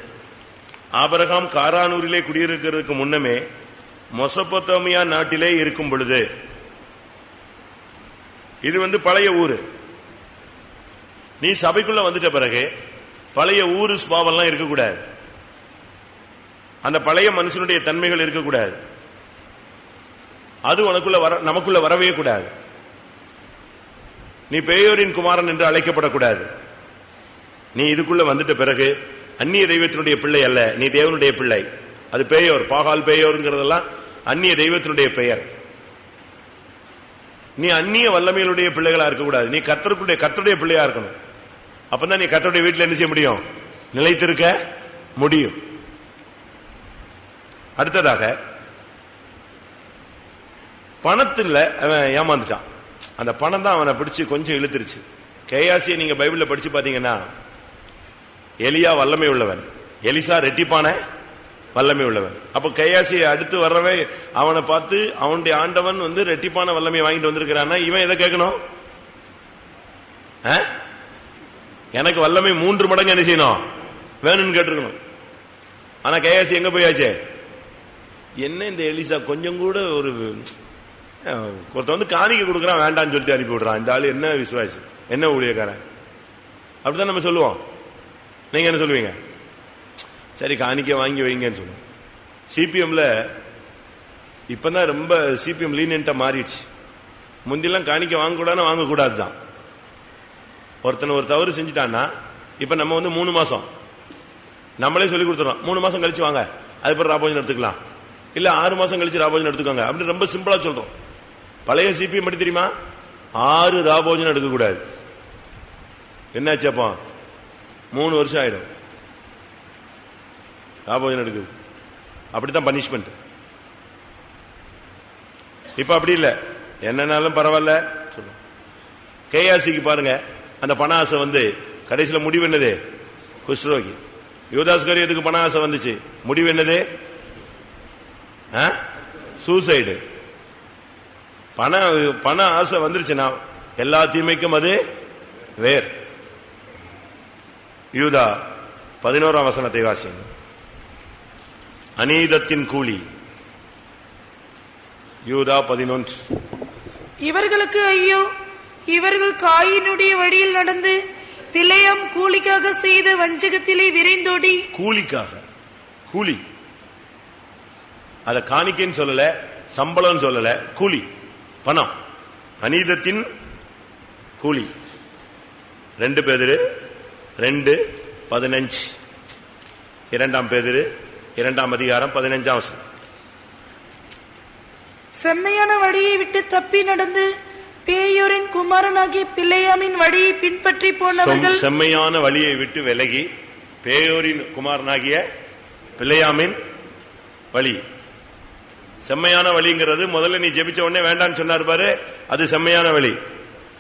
ஆபிரகாம் காரானூரிலே குடியிருக்கிறதுக்கு முன்னமே மெசொப்பொத்தாமியா நாட்டிலே இருக்கும் பொழுது, இது பழைய ஊரு. நீ சபைக்குள்ள வந்துட்ட பிறகு பழைய ஊரு சுபாவெல்லாம் இருக்கக்கூடாது. அந்த பழைய மனுஷனுடைய தன்மைகள் இருக்கக்கூடாது. அது உனக்குள்ள நமக்குள்ள வரவே கூடாது. நீ பேயோரின் குமாரன் என்று அழைக்கப்படக்கூடாது. நீ இதுக்குள்ள வந்துட்ட பிறகு அந்நிய தெய்வத்தினுடைய பிள்ளை அல்ல, நீ தேவனுடைய பிள்ளை. அது பேயோர், பாகால் பேயோருங்கிறதெல்லாம் அந்நிய தெய்வத்தினுடைய பெயர். நீ அந்நிய வல்லமைகளுடைய பிள்ளைகளா இருக்கக்கூடாது. நீ கர்த்தருடைய பிள்ளையா இருக்கணும். அப்பதான் நீ கர்த்தருடைய வீட்டில் என்ன செய்ய முடியும்? நிலைத்திருக்க முடியும். அடுத்ததாக பணத்துல அவன் ஏமாந்துட்டான். அந்த பணம் தான் அவனை பிடிச்சு கொஞ்சம் இழுத்துருச்சு. கேயாசியை நீங்க பைபிள்ல படிச்சு பாத்தீங்கன்னா எலியா வல்லமை உள்ளவன், எலிசா ரெட்டிப்பான வல்லமை உள்ளவன். அப்ப கேயாசியை அடுத்து வர்றவே அவனை பார்த்து அவனுடைய ஆண்டவன் ரெட்டிப்பான வல்லமை வாங்கிட்டு வந்திருக்கிறான்னா இவன் எதை கேட்கணும்? எனக்கு வல்லமை 3 மடங்கு என்ன செய்யணும் வேணும்னு கேட்டிருக்கணும். ஆனா கேயாசி எங்க போயாச்சே? என்ன இந்த எலிசா கொஞ்சம் கூட ஒருத்த காணிக்க கொடுக்கறான் வேண்டான்னு சொல்லிட்டு அனுப்பி விடுறான். இந்த ஆளு என்ன விசுவாசி, என்ன ஊழியக்காரன்? அப்படிதான் நம்ம சொல்லுவோம். நீங்க என்ன சொல்லுவீங்க? சரி காணிக்க வாங்கி வைங்கன்னு சொல்லுவோம். சிபிஎம்ல இப்பதான் ரொம்ப சிபிஎம் லீனியன்ட்டா மாறிடுச்சு. முந்திலாம் காணிக்க வாங்கக்கூடாதுன்னு வாங்கக்கூடாது தான். ஒருத்தனை ஒரு தவறு செஞ்சுட்டான்னா இப்ப நம்ம 3 மாசம் நம்மளே சொல்லி கொடுத்துறோம். 3 மாசம் கழிச்சு வாங்க, அதுக்கப்புறம் ராபோஜன் எடுத்துக்கலாம், இல்ல 6 மாசம் கழிச்சு ராபோஜன் எடுத்துக்கோங்க அப்படின்னு ரொம்ப சிம்பிளா சொல்றோம். பழைய சிபிஎம் படி தெரியுமா? 6 ராபோஜன் எடுக்கக்கூடாது. என்னாச்சு? அப்போ 3 வருஷம் ஆயிடும் ராபோஜன் எடுக்குது. அப்படித்தான் பனிஷ்மெண்ட். இப்ப அப்படி இல்ல, என்னன்னாலும் பரவாயில்ல சொல்லுவோம். கேயாசிக்கு பாருங்க, அந்த பண ஆசை கடைசியில முடிவு என்னது? குஷ்ரோகி. யூதாஸ்கரியத்துக்கு பண ஆசை வந்துச்சு, முடிவு என்னது? சூசைடு. பண ஆசை வந்துருச்சுன்னா எல்லா தீமைக்கும் அது வேர். யூதா 11ஆம் வசனத்தை வாசிங்க. அநீதத்தின் கூலி. யூதா 11. இவர்களுக்கு ஐயோ, இவர்கள் காயினுடைய வழியில் நடந்து பிழையாம் கூலிக்காக செய்த வஞ்சகத்திலே விரைந்தோடி. கூலிக்காக, கூலி. அத காணிக்கைன்னு சொல்லல, சம்பளம் சொல்லல, கூலி, பணம். அநீதத்தின் கூலி. 2 பேதுரு 2:15. 2 பேதுரு 2ஆம் அதிகாரம் 15ஆம் வசனம். செம்மையான வழியை விட்டு தப்பி நடந்து பேயோரின் குமாரனாகிய பிழையாமின் வழியை பின்பற்றி போனவர்கள். செம்மையான வழியை விட்டு விலகி பேயோரின் குமாரனாகிய பிழையாமின் வழி. செம்மையான வழிங்கிறது முதல்ல நீ ஜெபிச்ச உடனே வேண்டான்னு சொன்னார் பாரு, அது செம்மையான வழி.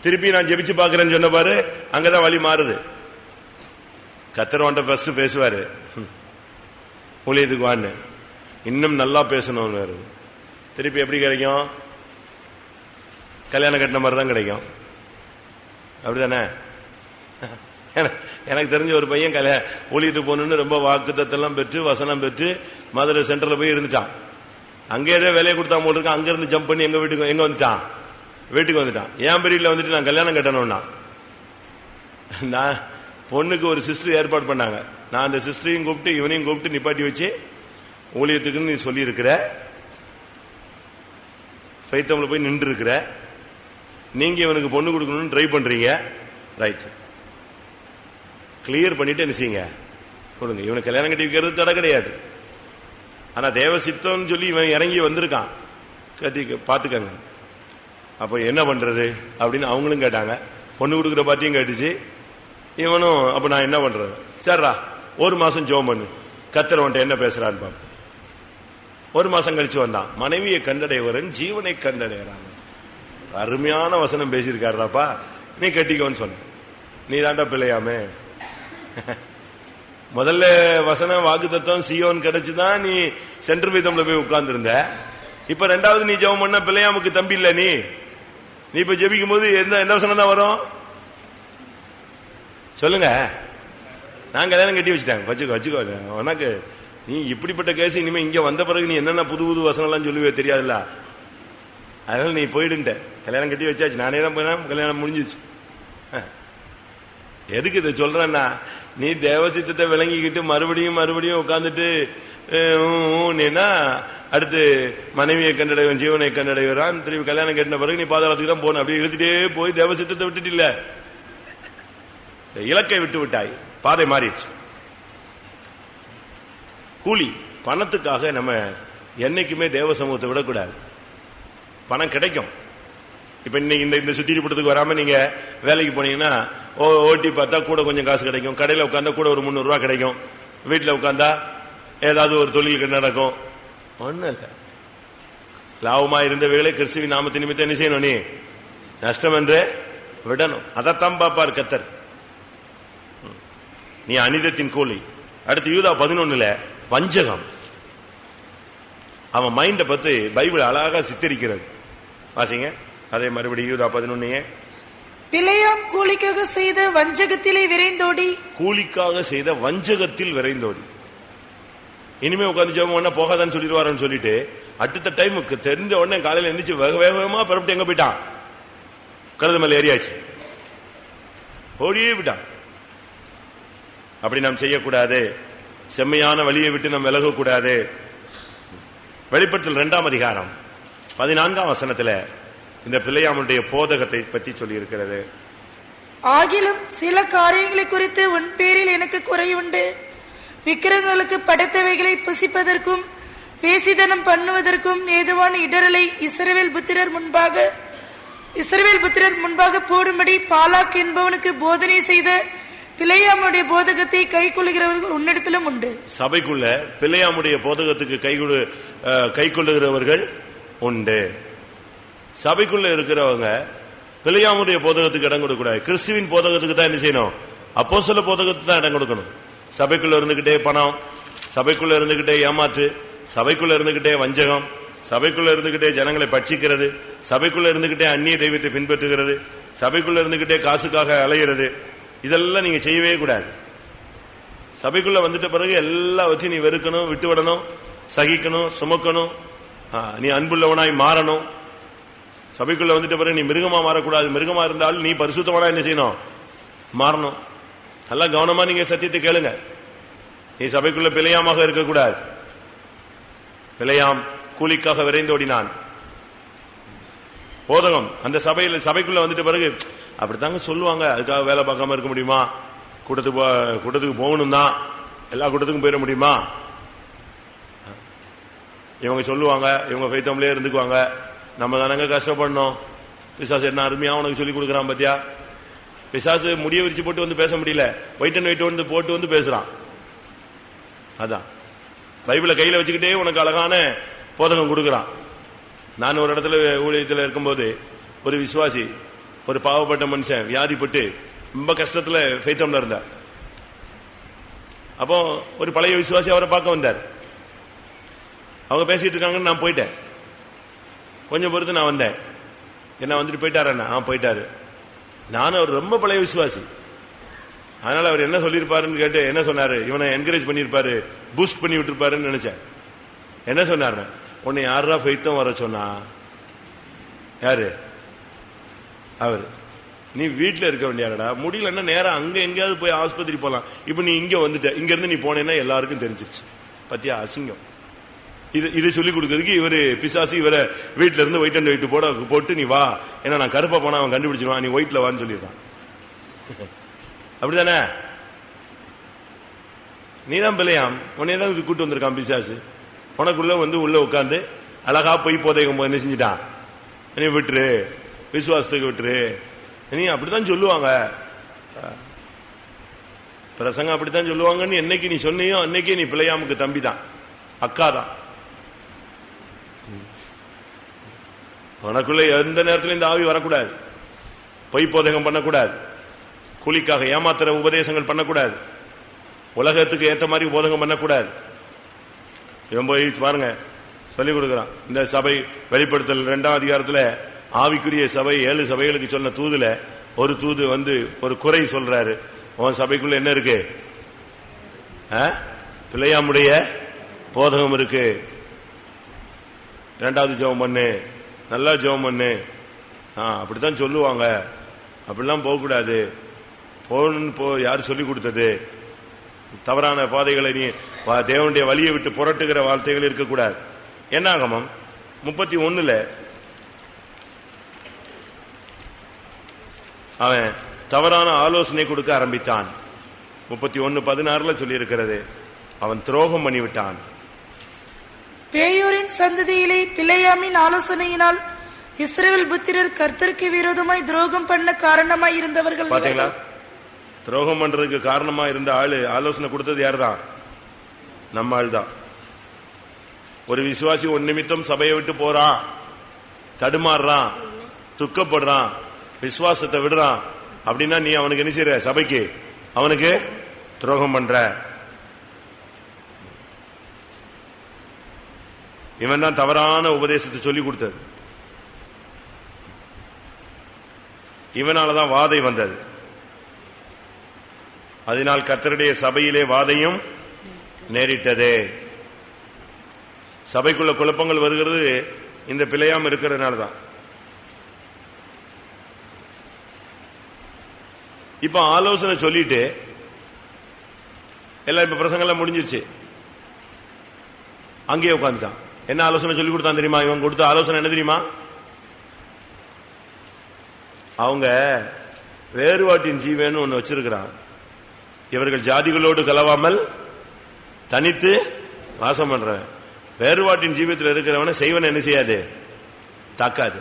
திருப்பி நான் ஜெபிச்சு பாக்குறேன்னு சொன்ன பாரு, அங்கதான் வழி மாறுது. கர்த்தர் ஃபர்ஸ்ட் பேசுவாரு, ஊழியத்துக்கு வான்னு, இன்னும் நல்லா பேசணும். திருப்பி எப்படி கிடைக்கும்? கல்யாணம் கட்டின மாதிரி தான் கிடைக்கும். அப்படிதானே? எனக்கு தெரிஞ்ச ஒரு பையன் ஊழியத்துக்கு போகணும்னு ரொம்ப வாக்குத்தத்தெல்லாம் பெற்று வசனம் பெற்று மதுரை சென்டர்ல போய் இருந்துட்டான். அங்கே ஏதோ வேலையை கொடுத்தா போல இருக்கான். அங்க இருந்து ஜம்ப் பண்ணி எங்க வீட்டுக்கு வந்துட்டான். என் பீரியட்ல வந்துட்டு நான் கல்யாணம் கட்டணும்னா, நான் பொண்ணுக்கு ஒரு சிஸ்டர் ஏற்பாடு பண்ணாங்க. நான் அந்த சிஸ்டரையும் கூப்பிட்டு இவனையும் கூப்பிட்டு நிப்பாட்டி வச்சு, ஊழியத்துக்குன்னு நீ சொல்லி இருக்கிற, ஃபைத்தம்ல போய் நின்று இருக்கிற, நீங்க இவனுக்கு பொண்ணு கொடுக்கணும்னு ட்ரை பண்றீங்க, ரைட், கிளியர் பண்ணிட்டு என்ன செய்யுங்க, கொடுங்க. இவனுக்கு கல்யாணம் கட்டி வைக்கிறது தடை கிடையாது. ஆனா தேவ சித்தம்னு சொல்லி இவன் இறங்கி வந்திருக்கான், பாத்துக்கங்க. அப்ப என்ன பண்றது அப்படின்னு அவங்களும் கேட்டாங்க, பொண்ணு கொடுக்குற பார்ட்டியும் கேட்டுச்சு. இவனும் அப்ப நான் என்ன பண்றது, சரிடா 1 மாசம் ஜெபம் பண்ணு, கர்த்தர் வந்துட்டு என்ன பேசுறான்னு பாப்போம். 1 மாசம் கழிச்சு வந்தான். மனைவியை கண்டடைவரன் ஜீவனை கண்டடைகிறான். அருமையான வசனம் பேசியிருக்காருடாப்பா, நீ கட்டிக்கோன்னு சொன்ன. நீ தாண்டா பிள்ளையாமே. முதல்ல வசனம் வாக்கு தத்துவம் சியோன் கிடைச்சுதான் நீ சென்டர் பீதம்ல போய் உட்கார்ந்து இருந்த. இப்ப 2வது நீ ஜெபம் பண்ண பிள்ளையாமுக்கு தம்பி இல்ல நீ இப்ப ஜெபிக்கும் போது எந்த வசனம் தான் வரும் சொல்லுங்க. நான் கல்யாணம் கட்டி வச்சுட்டாங்க, வச்சுக்கோ உனக்கு. நீ இப்படிப்பட்ட கேஸ் இனிமே இங்க வந்த பிறகு நீ என்னென்ன புது புது வசனம் எல்லாம் சொல்லுவே தெரியாதுல்ல. அதனால நீ போயிடுன்ட்ட, கல்யாணம் கட்டி வச்சாச்சு. நானே தான் போயினா கல்யாணம் முடிஞ்சிச்சு. எதுக்கு இதை சொல்றேன்னா, நீ தேவசித்தத்தை விளங்கிக்கிட்டு மறுபடியும் உட்கார்ந்துட்டு அடுத்து மனைவியை கண்டடைவன் ஜீவனை கண்டடைவான், திரும்பி கல்யாணம் கட்டின பிறகு நீ பாதாளத்துக்கு தான் போன. அப்படியே இழுத்துட்டே போய் தேவசித்தத்தை விட்டுட்டு இல்ல, இலக்கை விட்டு விட்டாய், பாதை மாறிடுச்சு. கூலி பணத்துக்காக நம்ம என்னைக்குமே தேவ சமூகத்தை விடக்கூடாது. பணம் கிடைக்கும். இப்ப இன்னைக்கு இந்த சுத்திரிப்படத்துக்கு வராம நீங்க வேலைக்கு போனீங்கன்னா ஓட்டி பார்த்தா கூட கொஞ்சம் காசு கிடைக்கும், கடையில உட்காந்தா கூட ஒரு 300 ரூபாய் கிடைக்கும், வீட்டுல உட்காந்தா ஏதாவது ஒரு தொழில் நடக்கும். ஒண்ணு இல்ல, லாபமா இருந்தவைகளை கிறிஸ்துவின் நாமத்து நிமித்தம் என்ன செய்யணும், நீ நஷ்டம் என்று விடணும். அதைத்தான் பாப்பார் கர்த்தர். நீ அனிதத்தின் கூலி. அடுத்து யூதா 11 வஞ்சகம். அவன் மைண்ட பத்தி பைபிள் அழகா சித்தரிக்கிறது. வாசிங்க அதே மறுபடியும் யூதா 11. பிலேயாம் கூலிக்காக செய்த வஞ்சகத்திலே விரைந்தோடி, கூலிக்காக செய்த வஞ்சகத்தில் விரைந்தோடி. இனிமே உட்காந்து ஜெபம் பண்ண போகாதான்னு சொல்லிடுவாருன்னு சொல்லிட்டு அடுத்த டைமுக்கு தெரிஞ்ச உடனே காலையில எந்திரிச்சு வேகமா புறப்பட்டு எங்க போயிட்டான், கழுத மேல ஏறியாச்சு, ஓடியே விட்டான். அப்படி நாம் செய்யக்கூடாது. செம்மையான வழியை விட்டு நாம் விலகக்கூடாது. வெளிப்படுத்தல் 2ஆம் அதிகாரம் 14ஆம் வசனத்துல இந்த பிள்ளையாமுடைய போதகத்தை பற்றி சொல்லி இருக்கிறது. ஆகிலும் சில காரியங்களை குறித்து உன் பேரில் எனக்கு குறை உண்டு. விக்கிரங்களுக்கு படைத்தவைகளை புசிப்பதற்கும் பேசிதனம் பண்ணுவதற்கும் ஏதுவான இடரலை இஸ்ரவேல் புத்திரர் முன்பாக போடும்படி பாலாக் என்பவனுக்கு போதனை செய்த பிலேயாமுடைய போதகத்தை கை கொள்ளுகிறவர்கள் உன்னிடத்திலும் உண்டு. சபைக்குள்ள பிலேயாமுடைய போதகத்துக்கு கை கொள்ளுகிறவர்கள் உண்டு. சபைக்குள்ள இருக்கிறவங்க பிலேயாமுடைய போதகத்துக்கு இடம் கொடுக்கூடாது. கிறிஸ்துவின் போதகத்துக்கு தான் என்ன செய்யணும், அப்போஸ்தல போதகத்துக்கு தான் இடம் கொடுக்கணும். சபைக்குள்ள இருந்துகிட்டே பணம், சபைக்குள்ள இருந்துகிட்டே ஏமாற்று, சபைக்குள்ள இருந்துகிட்டே வஞ்சகம், சபைக்குள்ள இருந்துகிட்டே ஜனங்களை பட்சிக்கிறது, சபைக்குள்ள இருந்துகிட்டே அந்நிய தெய்வத்தை பின்பற்றுகிறது, சபைக்குள்ள இருந்துகிட்டே காசுக்காக அலைகிறது, இதெல்லாம் நீங்க செய்யவே கூடாது. சபைக்குள்ள வந்துட்ட பிறகு எல்லாவற்றையும் நீ வெறுக்கணும், விட்டுவிடணும், சகிக்கணும், சுமக்கணும். நீ அன்புள்ளவனாய் மாறணும். சபைக்குள்ள வந்துட்ட பிறகு நீ மிருகமா மாறக்கூடாது. மிருகமா இருந்தாலும் நீ பரிசுத்தவனா என்ன செய்யணும், மாறணும். நல்லா கவனமா நீங்க சத்தியத்தை கேளுங்க. நீ சபைக்குள்ள பிழையாமாக இருக்கக்கூடாது. பிழையாம் கூலிக்காக விரைந்தோடினான். போதகம் அந்த சபைக்குள்ள வந்துட்ட பிறகு அப்படித்தாங்க சொல்லுவாங்க. அதுக்காக வேலை பார்க்காம இருக்க முடியுமா? கூட்டத்துக்கு போகணும் தான், எல்லா கூட்டத்துக்கும் போயிட முடியுமா? இவங்க சொல்லுவாங்க, இவங்க ஃபைத்தம்லயே இருந்துக்குவாங்க, நம்ம தானங்க கஷ்டப்படணும். பிசாசு என்ன அருமையா உனக்கு சொல்லி கொடுக்குறான் பாத்தியா. பிசாசு முடிய விரிச்சு போட்டு வந்து பேச முடியல, ஒயிட் அண்ட் ஒயிட் வந்து போட்டு வந்து பேசுறான். அதான் பைபிளை கையில வச்சுக்கிட்டே உனக்கு அழகான போதகம் கொடுக்குறான். நான் ஒரு இடத்துல ஊழியத்தில் இருக்கும்போது ஒரு விசுவாசி, ஒரு பாவப்பட்ட மனுஷன் வியாதிப்பட்டு ரொம்ப கஷ்டத்துல ஃபைத்தம்ல இருந்தார். அப்போ ஒரு பழைய விசுவாசி அவரை பார்க்க வந்தார். அவங்க பேசிட்டு இருக்காங்கன்னு நான் போயிட்டேன். கொஞ்சம் பொறுத்து நான் வந்தேன். என்ன வந்துட்டு போயிட்டாரண்ணா? போயிட்டாரு. நானும் அவர் ரொம்ப பழைய விசுவாசி. அதனால அவர் என்ன சொல்லியிருப்பாருன்னு கேட்டு என்ன சொன்னாரு, இவனை என்கரேஜ் பண்ணிருப்பாரு, பூஸ்ட் பண்ணி விட்டுருப்பாருன்னு நினைச்சேன். என்ன சொன்னாரு, உன்னை யாரா ஃபைத்தம் வர சொன்னா? யாரு? அவர். நீ வீட்டுல இருக்க வேண்டியாடா, முடியலன்னா நேரம் அங்க எங்கேயாவது போய் ஆஸ்பத்திரி போலாம். இப்ப நீ இங்க வந்துட்ட, இங்க இருந்து நீ போனேன்னா எல்லாருக்கும் தெரிஞ்சிருச்சு. பத்தியா அசிங்கம். இது சொல்லிக் கொடுக்கறதுக்கு இவரு பிசாசி இவரை வீட்டுல இருந்து ஒயிட் அண்ட் ஒயிட் போட்டு நீ வா, ஏன்னா நான் கருப்பா போனா அவன் கண்டுபிடிச்சிருவான், நீ ஒயிட்ல வான்னு சொல்லிடுறான். அப்படிதானே? நீதான் பிள்ளையாம், உன்னையதான் கூட்டு வந்திருக்கான் பிசாசு. உனக்குள்ள வந்து உள்ள உட்கார்ந்து அழகா பொய் போதைக்கும் என்ன செஞ்சிட்டான், நீ விட்டுரு, விசுவாசத்துக்கு விட்டுரு, நீ அப்படித்தான் சொல்லுவாங்க, பிரசங்க அப்படித்தான் சொல்லுவாங்கன்னு என்னைக்கு நீ சொன்னியோ அன்னைக்கே நீ பிள்ளையாமுக்கு தம்பி தான், அக்கா தான். உனக்குள்ள எந்த நேரத்திலும் இந்த ஆவி வரக்கூடாது, பொய் போதகம் பண்ணக்கூடாது, கூலிக்காக ஏமாத்துற உபதேசங்கள் பண்ணக்கூடாது, உலகத்துக்கு ஏற்ற மாதிரி போதகம் பண்ணக்கூடாது. இவன் போய் பாருங்க சொல்லிக் கொடுக்கிறான். இந்த சபை வெளிப்படுத்தல் 2ஆம் அதிகாரத்துல ஆவிக்குரிய சபை 7 சபைகளுக்கு சொன்ன தூதுல ஒரு தூது வந்து ஒரு குறை சொல்றாரு. உன் சபைக்குள்ள என்ன இருக்கு? பிள்ளையாமுடைய போதகம் இருக்கு. 2வது ஜெபம் பண்ணு, நல்லா ஜெபம் பண்ணு. அப்படித்தான் சொல்லுவாங்க, அப்படிலாம் போகக்கூடாது. போகணும்னு யார் சொல்லி கொடுத்தது? தவறான பாதைகளை நீ தேவனுடைய வழியை விட்டு புரட்டுகிற வார்த்தைகள் இருக்கக்கூடாது. என்னாகமம் 31 அவன் தவறான ஆலோசனை கொடுக்க ஆரம்பித்தான். 31:16 சொல்லி இருக்கிறது, அவன் துரோகம் பண்ணிவிட்டான். பேயோரின் சந்ததியிலே பிள்ளையாமின் ஆலோசனையினால் இஸ்ரவேல் புத்திரர் கர்த்தருக்கு விரோதமாய் துரோகம் பண்ண காரணமாய் இருந்தவர்கள். பாத்தீங்களா, துரோகம் பண்றதுக்கு காரணமா இருந்த ஆளு ஆலோசனை கொடுத்தது யாருதான்? நம்ம ஆள் தான். ஒரு விசுவாசி ஒரு நிமித்தம் சபையை விட்டு போறான், தடுமாறுறான், துக்கப்படுறான், விசுவாசத்தை விடுறான் அப்படின்னா நீ அவனுக்கு என்ன செய்யற? சபைக்கு அவனுக்கு துரோகம் பண்ற. இவன் தான் தவறான உபதேசத்தை சொல்லி கொடுத்தது. இவனாலதான் வாதை வந்தது. அதனால் கர்த்தருடைய சபையிலே வாதையும் நேரிட்டது. சபைக்குள்ள குழப்பங்கள் வருகிறது இந்த பிள்ளையாம இருக்கிறதுனால தான். இப்ப ஆலோசனை சொல்லிட்டு எல்லாம் இப்ப பிரசங்கெல்லாம் முடிஞ்சிருச்சு, அங்கேயே உட்காந்துட்டான். என்ன ஆலோசனை சொல்லி கொடுத்தான் தெரியுமா? இவன் கொடுத்த ஆலோசனை என்ன தெரியுமா? அவங்க வேறுபாட்டின் ஜீவன் ஒன்னு வச்சிருக்கிறான். இவர்கள் ஜாதிகளோடு கலவாமல் தனித்து வாசம் பண்ற வேறுபாட்டின் ஜீவத்தில் இருக்கிறவன செய்வன என்ன செய்யாது? தாக்காது.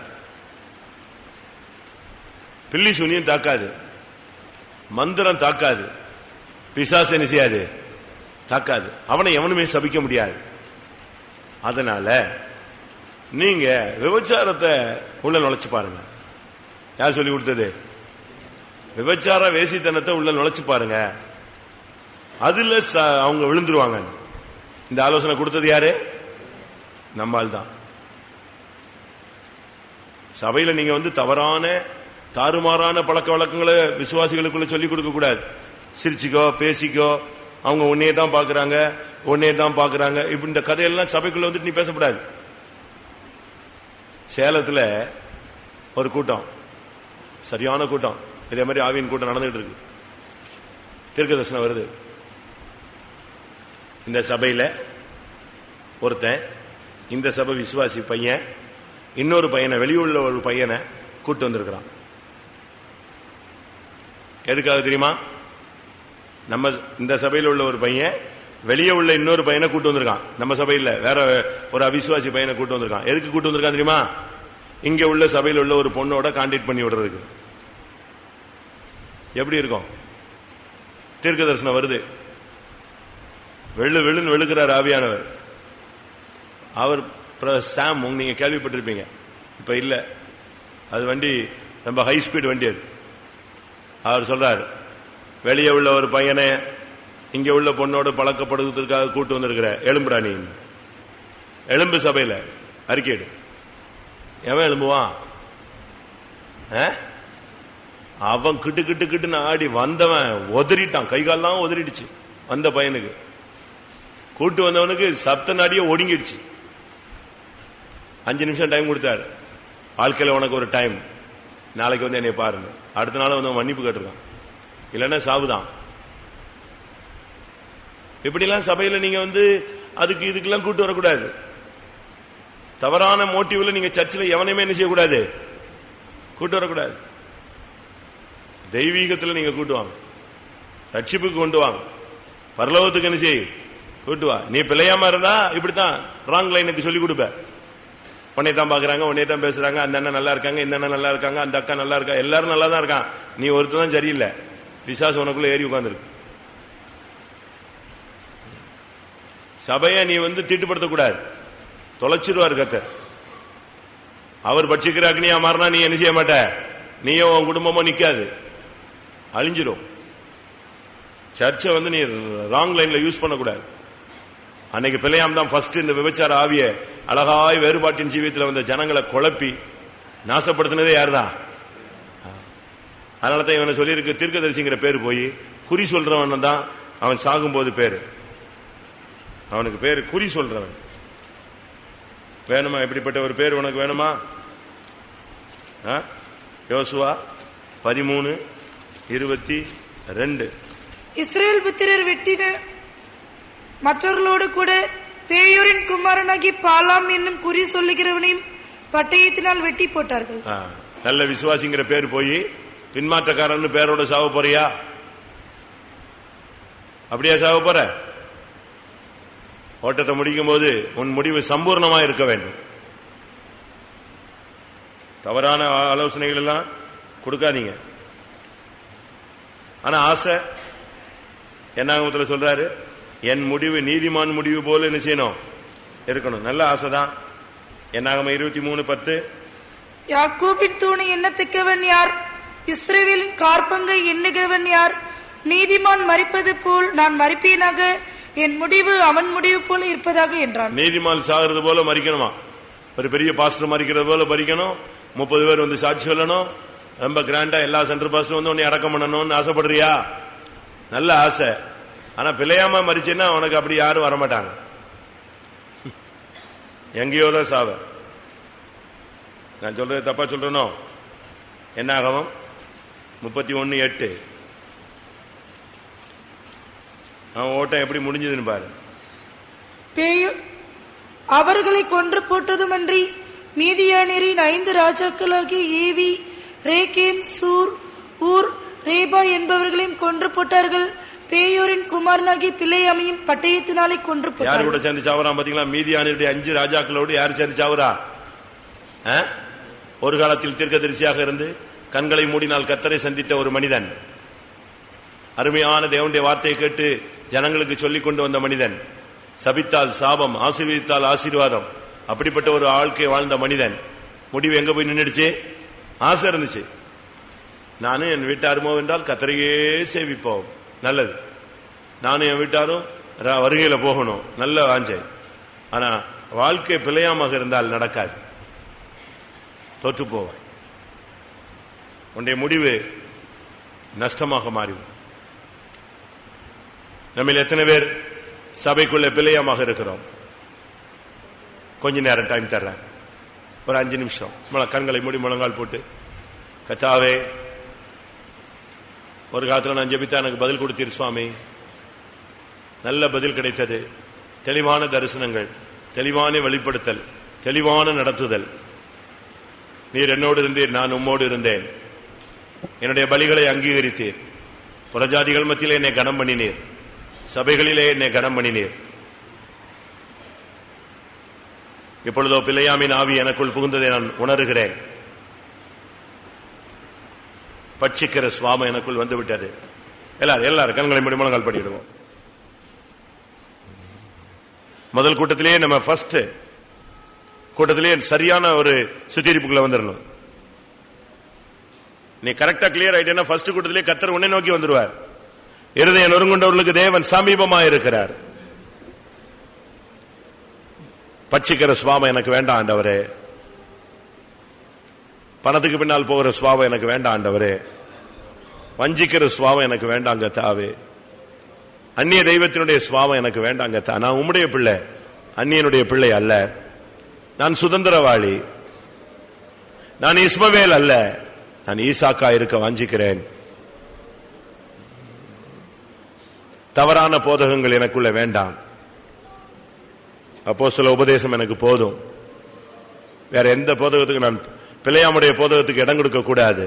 பில்லி சூனியம் தாக்காது, மந்திரம் தாக்காது, பிசாசு என்ன செய்யாது? தாக்காது. அவனை எவனுமே சபிக்க முடியாது. அதனால நீங்க விபச்சாரத்தை உள்ள நுழைச்சு பாருங்க. யார் சொல்லி கொடுத்தது? விபச்சார வேசித்தனத்தை உள்ள நுழைச்சு பாருங்க, அதுல அவங்க விழுந்துருவாங்க. இந்த ஆலோசனை கொடுத்தது யாரு? நம்மால் தான். சபையில நீங்க வந்து தவறான தாறுமாறான பழக்க வழக்கங்களை விசுவாசிகளுக்குள்ள சொல்லிக் கொடுக்க கூடாது. சிரிச்சுக்கோ, பேசிக்கோ, அவங்க உன்னையே தான் பாக்குறாங்க, உன்னையே தான் பாக்குறாங்க, இப்படி இந்த கதையெல்லாம் சபைக்குள்ள வந்துட்டு நீ பேசக்கூடாது. சேலத்துல ஒரு கூட்டம், சரியான கூட்டம், இதே மாதிரி ஆவியின் கூட்டம் நடந்துட்டு இருக்கு. தீர்க்க தரிசனம் வருது. இந்த சபையில ஒருத்தன், இந்த சபை விசுவாசி பையன் இன்னொரு பையனை, வெளியுள்ள ஒரு பையனை கூட்டு வந்திருக்கிறான். எதுக்காக தெரியுமா? நம்ம இந்த சபையில் உள்ள ஒரு பையன் வெளியே உள்ள இன்னொரு பையனை கூட்டு வந்திருக்கான். நம்ம சபையில் வேற ஒரு அவிசுவாசி பையனை கூட்டு வந்திருக்கான். எதுக்கு கூட்டு வந்திருக்கான் தெரியுமா? இங்க உள்ள சபையில் உள்ள ஒரு பொண்ணோட கான்டாக்ட் பண்ணி விடுறதுக்கு. எப்படி இருக்கும்? தீர்க்க தரிசனம் வருது, வெள்ளுன்னு வெளுக்கிறார் ஆவியானவர். அவர் சாம், நீங்க கேள்விப்பட்டிருப்பீங்க, இப்ப இல்ல, அது வண்டி ரொம்ப ஹை ஸ்பீட் வண்டி. அது அவர் சொல்றாரு, வெளியே உள்ள ஒரு பையனை இங்க உள்ள பொண்ணோடு பழக்கப்படுவதற்காக கூட்டு வந்திருக்கிற எலும்புடா நீ. எலும்பு சபையில அறிக்கையிடு. எவன் எலும்புவான்? அவன் கிட்டு கிட்டு கிட்டுன்னு ஆடி வந்தவன் உதறிட்டான், கைகாலாம் உதறிடுச்சு. வந்த பையனுக்கு, கூட்டு வந்தவனுக்கு சப்த நாடிய ஒடுங்கிடுச்சு. 5 நிமிஷம் டைம் கொடுத்தாரு. வாழ்க்கையில் உனக்கு ஒரு டைம், நாளைக்கு வந்து என்னை பாருங்க. அடுத்த நாள் வந்து மன்னிப்பு கேட்டிருக்கான், இல்லைன்னா சாவுதான். இப்படிலாம் சபையில நீங்க வந்து அதுக்கு இதுக்கெல்லாம் கூட்டு வரக்கூடாது. தவறான மோட்டிவ்ல நீங்க சர்ச்சில் எவனையுமே என்ன செய்யக்கூடாது? கூட்டு வரக்கூடாது. தெய்வீகத்தில் நீங்க கூட்டுவாங்க, ரட்சிப்புக்கு கொண்டு வாங்க, பரலோகத்துக்கு என்ன செய்ய கூட்டு வா. நீ பிழையாம இருந்தா இப்படித்தான் ராங் லைனுக்கு சொல்லி கொடுப்ப. உன்னை தான் பாக்குறாங்க, உன்னை தான் பேசுறாங்க, அந்த அண்ணன் நல்லா இருக்காங்க, இந்த அண்ணன் நல்லா இருக்காங்க, அந்த அக்கா நல்லா இருக்கா, எல்லாரும் நல்லா தான் இருக்கான், நீ ஒருத்தர் தான் சரியில்லை. பிசாசு உனக்குள்ள ஏறி உட்கார்ந்துருக்கு. சபையை நீ தீட்டுப்படுத்தக்கூடாது, தொலைச்சிருவார் கர்த்தர். அவர் பட்சிக்கிற அக்னியா மாறினா நீ என்ன செய்ய மாட்ட, நீயோ உன் குடும்பமோ நிக்காது, அழிஞ்சிடும். சர்ச்சை நீ ராங் லைன்ல யூஸ் பண்ணக்கூடாது. அன்னைக்கு பிள்ளையாம் தான் ஃபர்ஸ்ட் இந்த விபச்சார ஆவிய அழகாய் வேறுபாட்டின் ஜீவியத்தில் வந்த ஜனங்களை குழப்பி நாசப்படுத்தினதே யாருதான்? அதனாலதான் இவனை சொல்லியிருக்கு தீர்க்கதரிசிங்கிற பேரு போய் குறி சொல்றவன் தான் அவன் சாகும்போது பேரு. அவனுக்கு பேரு குறி சொல்றவன். வேணுமா இப்படிப்பட்ட ஒரு பேர் உனக்கு வேணுமா? யோசுவா 13:22. இஸ்ரவேல் புத்திரர் வெட்டின மற்றவர்களோடு கூட பேயோரின் குமாரனாகி பாலாம் என்னும் குறி சொல்லுகிறவனையும் பட்டயத்தினால் வெட்டி போட்டார்கள். நல்ல விசுவாசிங்கிற பேர் போய் பின்மாற்றக்காரன் பேரோட சாவ போறியா? அப்படியா சாவ போற? ஓட்டத்தை முடிக்கும் போது உன் முடிவு சம்பூர்ணமா இருக்க வேண்டும். தவறான ஆலோசனைகள் எல்லாம் கொடுக்காதீங்க. ஆனா ஆசை என்ன சொல்றாரு, என் முடிவு நீதிமான் முடிவு போல என்ன செய்யணும், இருக்கணும். நல்ல ஆசைதான். என்னாகம 23:10. யாக்கோபின் தூணை எண்ணத்தக்கவன் யார்? இஸ்ரவேலின் கார்பங்கை எண்ணுகிறவன் யார்? நீதிமான் மரிப்பது போல் நான் மரிப்பேனாக, என் முடிவு அவன் முடிவு போல இருப்பதாக என்றான். நீதிமான் சாகிறது போல மரிக்கணுமா? ஒரு பெரிய பாஸ்டர் மரிக்கிறது போல மரிக்கணும். 30 பேர் சாட்சி சொல்லணும். ரொம்ப கிராண்டா எல்லா சென்டர் பாஸ்டரும் உன்னை அடக்கம் பண்ணணும்னு ஆசைப்படுறியா? நல்ல ஆசை. ஆனா பிழையாம மரிச்சுன்னா உனக்கு அப்படி யாரும் வரமாட்டாங்க. எங்கேயோதான் சாவ. நான் சொல்றது தப்பா சொல்றனோ? என்னாகமம் 31:8. அவன் ஓட்டம் எப்படி முடிஞ்சதுன்னு பாரு. அவர்களை கொன்று போட்டதுமன்றி மீதியானியரின் 5 ராஜாக்களாகிய ஏவி, ரேகேம், சூர், ஊர், ரேபா என்பவர்களையும் கொன்று போட்டார்கள். பேயோரின் குமாரனாகி பிள்ளையாமையும் பட்டயத்தினாலே கொன்று போட்டார்கள். யாரு கூட சேர்ந்து சாவறான் பாத்தீங்களா? மீதியானியருடைய 5 ராஜாக்களோடு யாரு சேர்ந்து சாவரா? ஒரு காலத்தில் தீர்க்கதரிசியாக இருந்து கண்களை மூடினால் கர்த்தரை சந்தித்த ஒரு மனிதன், அருமையான தேவனுடைய வார்த்தையை கேட்டு ஜனங்களுக்கு சொல்லிக் கொண்டு வந்த மனிதன், சபித்தால் சாபம், ஆசீர்வதித்தால் ஆசீர்வாதம், அப்படிப்பட்ட ஒரு வாழ்க்கை வாழ்ந்த மனிதன். முடிவு எங்க போய் நின்றுடுச்சு? ஆசை இருந்துச்சு. நானும் என் வீட்டாருமோ என்றால் கர்த்தரையே சேவிப்போம், நல்லது. நானும் என் வீட்டாரும் வருகையில போகணும், நல்ல வாஞ்சை. ஆனா வாழ்க்கை பிழையாம இருந்தால் நடக்காது, தோற்று போவாய். உன்னுடைய முடிவு நஷ்டமாக மாறிவிடும். நம்ம எத்தனை பேர் சபைக்குள்ள பிழையமாக இருக்கிறோம்? கொஞ்ச நேரம் டைம் தர்றேன், ஒரு 5 நிமிஷம் கண்களை மூடி முழங்கால் போட்டு, கர்த்தாவே, ஒரு காலத்தில் நான் ஜெபித்தா எனக்கு பதில் கொடுத்தீர் சுவாமி. நல்ல பதில் கிடைத்தது. தெளிவான தரிசனங்கள், தெளிவான வெளிப்படுத்தல், தெளிவான நடத்துதல். நீர் என்னோடு இருந்தீர், நான் உம்மோடு இருந்தேன். என்னுடைய பலிகளை அங்கீகரித்தீர். புறஜாதிகள் மத்தியிலே என்னை கனம் பண்ணினீர், சபைகளிலே என்னை கனம் பண்ணினீர். இப்பொழுதோ பிள்ளையாமின் ஆவி எனக்குள் புகுந்ததை நான் உணர்கிறேன். பட்சிக்கிற சுவாமம் எனக்குள் வந்து விட்டது. எல்லாரும் கண்களை மூடி முழங்கால் படிடுவோம். முதல் கூட்டத்திலேயே நம்ம ஃபர்ஸ்ட் கூட்டத்திலேயே சரியான ஒரு சுத்திகரிப்புக்குள்ள வந்துடணும். நீ கரெக்டா கிளியர் ஆயிட்டேன்னா ஃபர்ஸ்ட் கூட்டத்திலேயே கர்த்தர் உன்னை நோக்கி வந்துருவார். இருதய நொறுங்குண்டவர்களுக்கு தேவன் சமீபமா இருக்கிறார். பட்சிக்கிற சுவாபம் எனக்கு வேண்டாம் ஆண்டவரே. பணத்துக்கு பின்னால் போகிற சுவாபம் எனக்கு வேண்டாம் ஆண்டவரே. வஞ்சிக்கிற சுவாபம் எனக்கு வேண்டாங்க தாவே. அந்நிய தெய்வத்தினுடைய சுவாபம் எனக்கு வேண்டாங்க தா. நான் உம்முடைய பிள்ளை, அந்நியனுடைய பிள்ளை அல்ல. நான் சுதந்திரவாளி. நான் இஸ்மவேல் அல்ல, நான் ஈசாக்கா இருக்க வாஞ்சிக்கிறேன். தவறான போதகங்கள் எனக்குள்ள வேண்டாம். அப்போஸ்தல உபதேசம் எனக்கு போதும். வேற எந்த போதகத்துக்கு நான் பிள்ளையாமுடைய போதகத்துக்கு இடம் கொடுக்க கூடாது.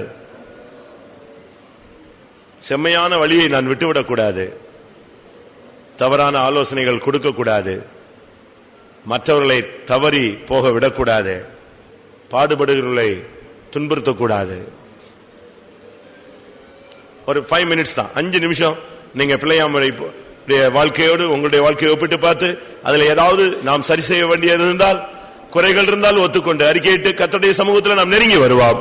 செம்மையான வழியை நான் விட்டுவிடக் கூடாது. தவறான ஆலோசனைகள் கொடுக்க கூடாது, மற்றவர்களை தவறி போக விடக்கூடாது, பாடுபடுகிறவர்களை துன்புறுத்தக்கூடாது. ஒரு 5 மினிட்ஸ் தான், 5 நிமிஷம் நீங்க பிள்ளையாமுடைய வாழ்க்கையோடு உங்களுடைய வாழ்க்கையை ஒப்பிட்டு பார்த்து அதுல ஏதாவது நாம் சரி செய்ய வேண்டியது இருந்தால், குறைகள் இருந்தால் ஒத்துக்கொண்டு அறிக்கையிட்டு கர்த்தருடைய சமூகத்தில் நாம் நெருங்கி வருவோம்.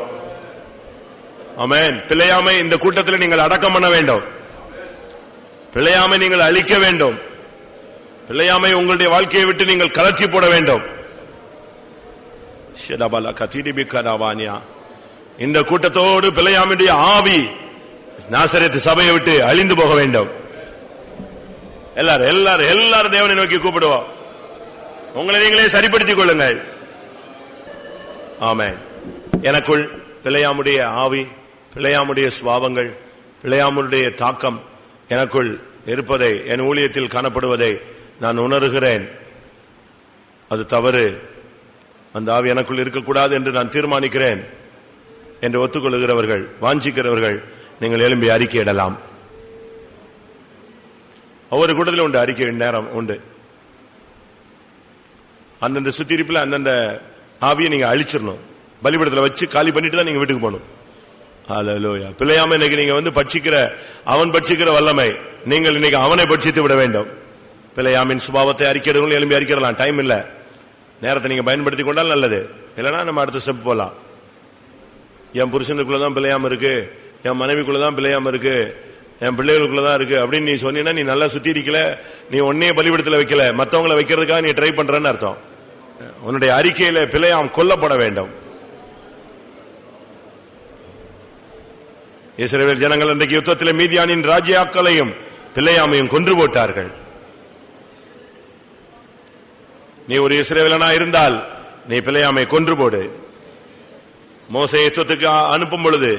ஆமென். பிள்ளையாமை இந்த கூட்டத்தில் நீங்கள் அடக்கம் பண்ண வேண்டும். பிள்ளையாமை நீங்கள் அழிக்க வேண்டும். பிள்ளையாமை உங்களுடைய வாழ்க்கையை விட்டு நீங்கள் கலர்ச்சி போட வேண்டும். இந்த கூட்டத்தோடு பிள்ளையாமுடைய ஆவி நாசரேத்து சபையை விட்டு அழிந்து போக வேண்டும். எல்லாரும் தேவனை நோக்கி கூப்பிடுவோம். உங்களை நீங்களே சரிப்படுத்திக் கொள்ளுங்கள். ஆமென். எனக்குள் பிள்ளையாமுடைய ஆவி, பிள்ளையாமுடைய சுபாவங்கள், பிள்ளையாமுடைய தாக்கம் எனக்குள் இருப்பதை, என் ஊழியத்தில் காணப்படுவதை நான் உணர்கிறேன். அது தவறு, அந்த ஆவி எனக்குள் இருக்கக்கூடாது என்று நான் தீர்மானிக்கிறேன் என்று ஒத்துக்கொள்கிறவர்கள், வாஞ்சிக்கிறவர்கள் நீங்கள் எழும்பி அறிக்கையிடலாம். ஒவ்வொரு கூட்டத்திலும் உண்டு அறிக்கை நேரம் உண்டு. அந்தந்த சுத்திரிப்புல அந்தந்த ஆவியை நீங்க அழிச்சிடணும். பலிபீடத்தில் வச்சு காலி பண்ணிட்டு தான் நீங்க வீட்டுக்கு போகணும். ஹல்லேலூயா. பிள்ளையாம இன்னைக்கு நீங்க வந்து அவன் பட்சிக்கிற வல்லமை, நீங்கள் இன்னைக்கு அவனை பட்சித்து விட வேண்டும். பிள்ளையாமின் சுபாவத்தை அறிக்கையிடணும், எழும்பி அறிக்கையிடலாம். டைம் இல்ல, நேரத்தை நீங்க பயன்படுத்தி கொண்டால் நல்லது. இல்லைன்னா நம்ம அடுத்த ஸ்டெப் போலாம். என் புருஷனுக்குள்ளதான் பிள்ளையாம இருக்கு, என் மனைவிக்குள்ளதான் பிள்ளையாம இருக்கு, என் பிள்ளைகளுக்குள்ளதான் இருக்கு அப்படின்னு நீ சொன்னீங்கன்னா நீ நல்லா சுத்தி இருக்கல, நீ ஒன்னே பலிபீடத்தில் வைக்கல, மற்றவங்களை வைக்கிறதுக்காக நீ ட்ரை பண்றன்னு அர்த்தம். உன்னுடைய அறிக்கையில பிள்ளையாம் கொல்லப்பட வேண்டும். இஸ்ரவேல் ஜனங்கள் இன்றைக்கு யுத்தத்தில் மீதியானின் ராஜ்யாக்களையும் பிள்ளையாமையும் கொன்று போட்டார்கள். நீ ஒரு இஸ்ரவேலனா இருந்தால் நீ பிள்ளையாமை கொன்று போடு. மோசே யுத்தத்துக்கு அனுப்பும் பொழுது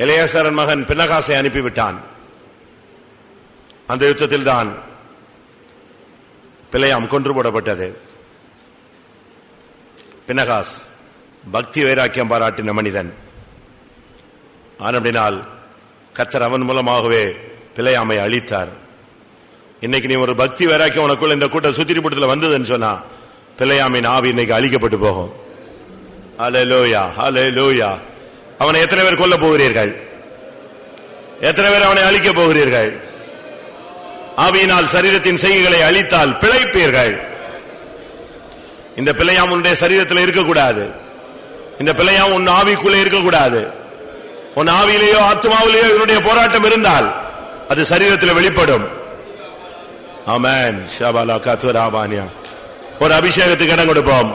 எலெயாசாரின் மகன் பினகாசை அனுப்பிவிட்டான். அந்த யுத்தத்தில் தான் பிள்ளையாம் கொன்று போடப்பட்டது. பினகாஸ் பக்தி வைராக்கியம் பாராட்டின மனிதன். ஆனபடினால் கர்த்தர் அவன் மூலமாகவே பிள்ளையாமை அழித்தார். இன்னைக்கு நீ ஒரு பக்தி வைராக்கியம் உனக்குள்ள இந்த கூட்ட சுத்திரிபுடத்தில் வந்ததுன்னு சொன்னா பிள்ளையாமின் ஆவி இன்னைக்கு அழிக்கப்பட்டு போகும். ஹல்லேலூயா, ஹல்லேலூயா. அவனை எத்தனை பேர் கொல்ல போகிறீர்கள்? எத்தனை பேர் அவனை அழிக்க போகிறீர்கள்? ஆவியினால் சரீரத்தின் செய்கைகளை அழித்தால் பிழைப்பீர்கள். இந்த பிள்ளையாம் உன்னுடைய சரீரத்தில் இருக்கக்கூடாது. இந்த பிள்ளையாம் உன் ஆவிக்குள்ளே இருக்கக்கூடாது. உன் ஆவியிலேயோ ஆத்மாவிலேயோ இவனுடைய போராட்டம் இருந்தால் அது சரீரத்தில் வெளிப்படும். ஆமென். ஷபாலா கத்துராபானியா. ஒரு அபிஷேகத்துக்கு இடம் கொடுப்போம்.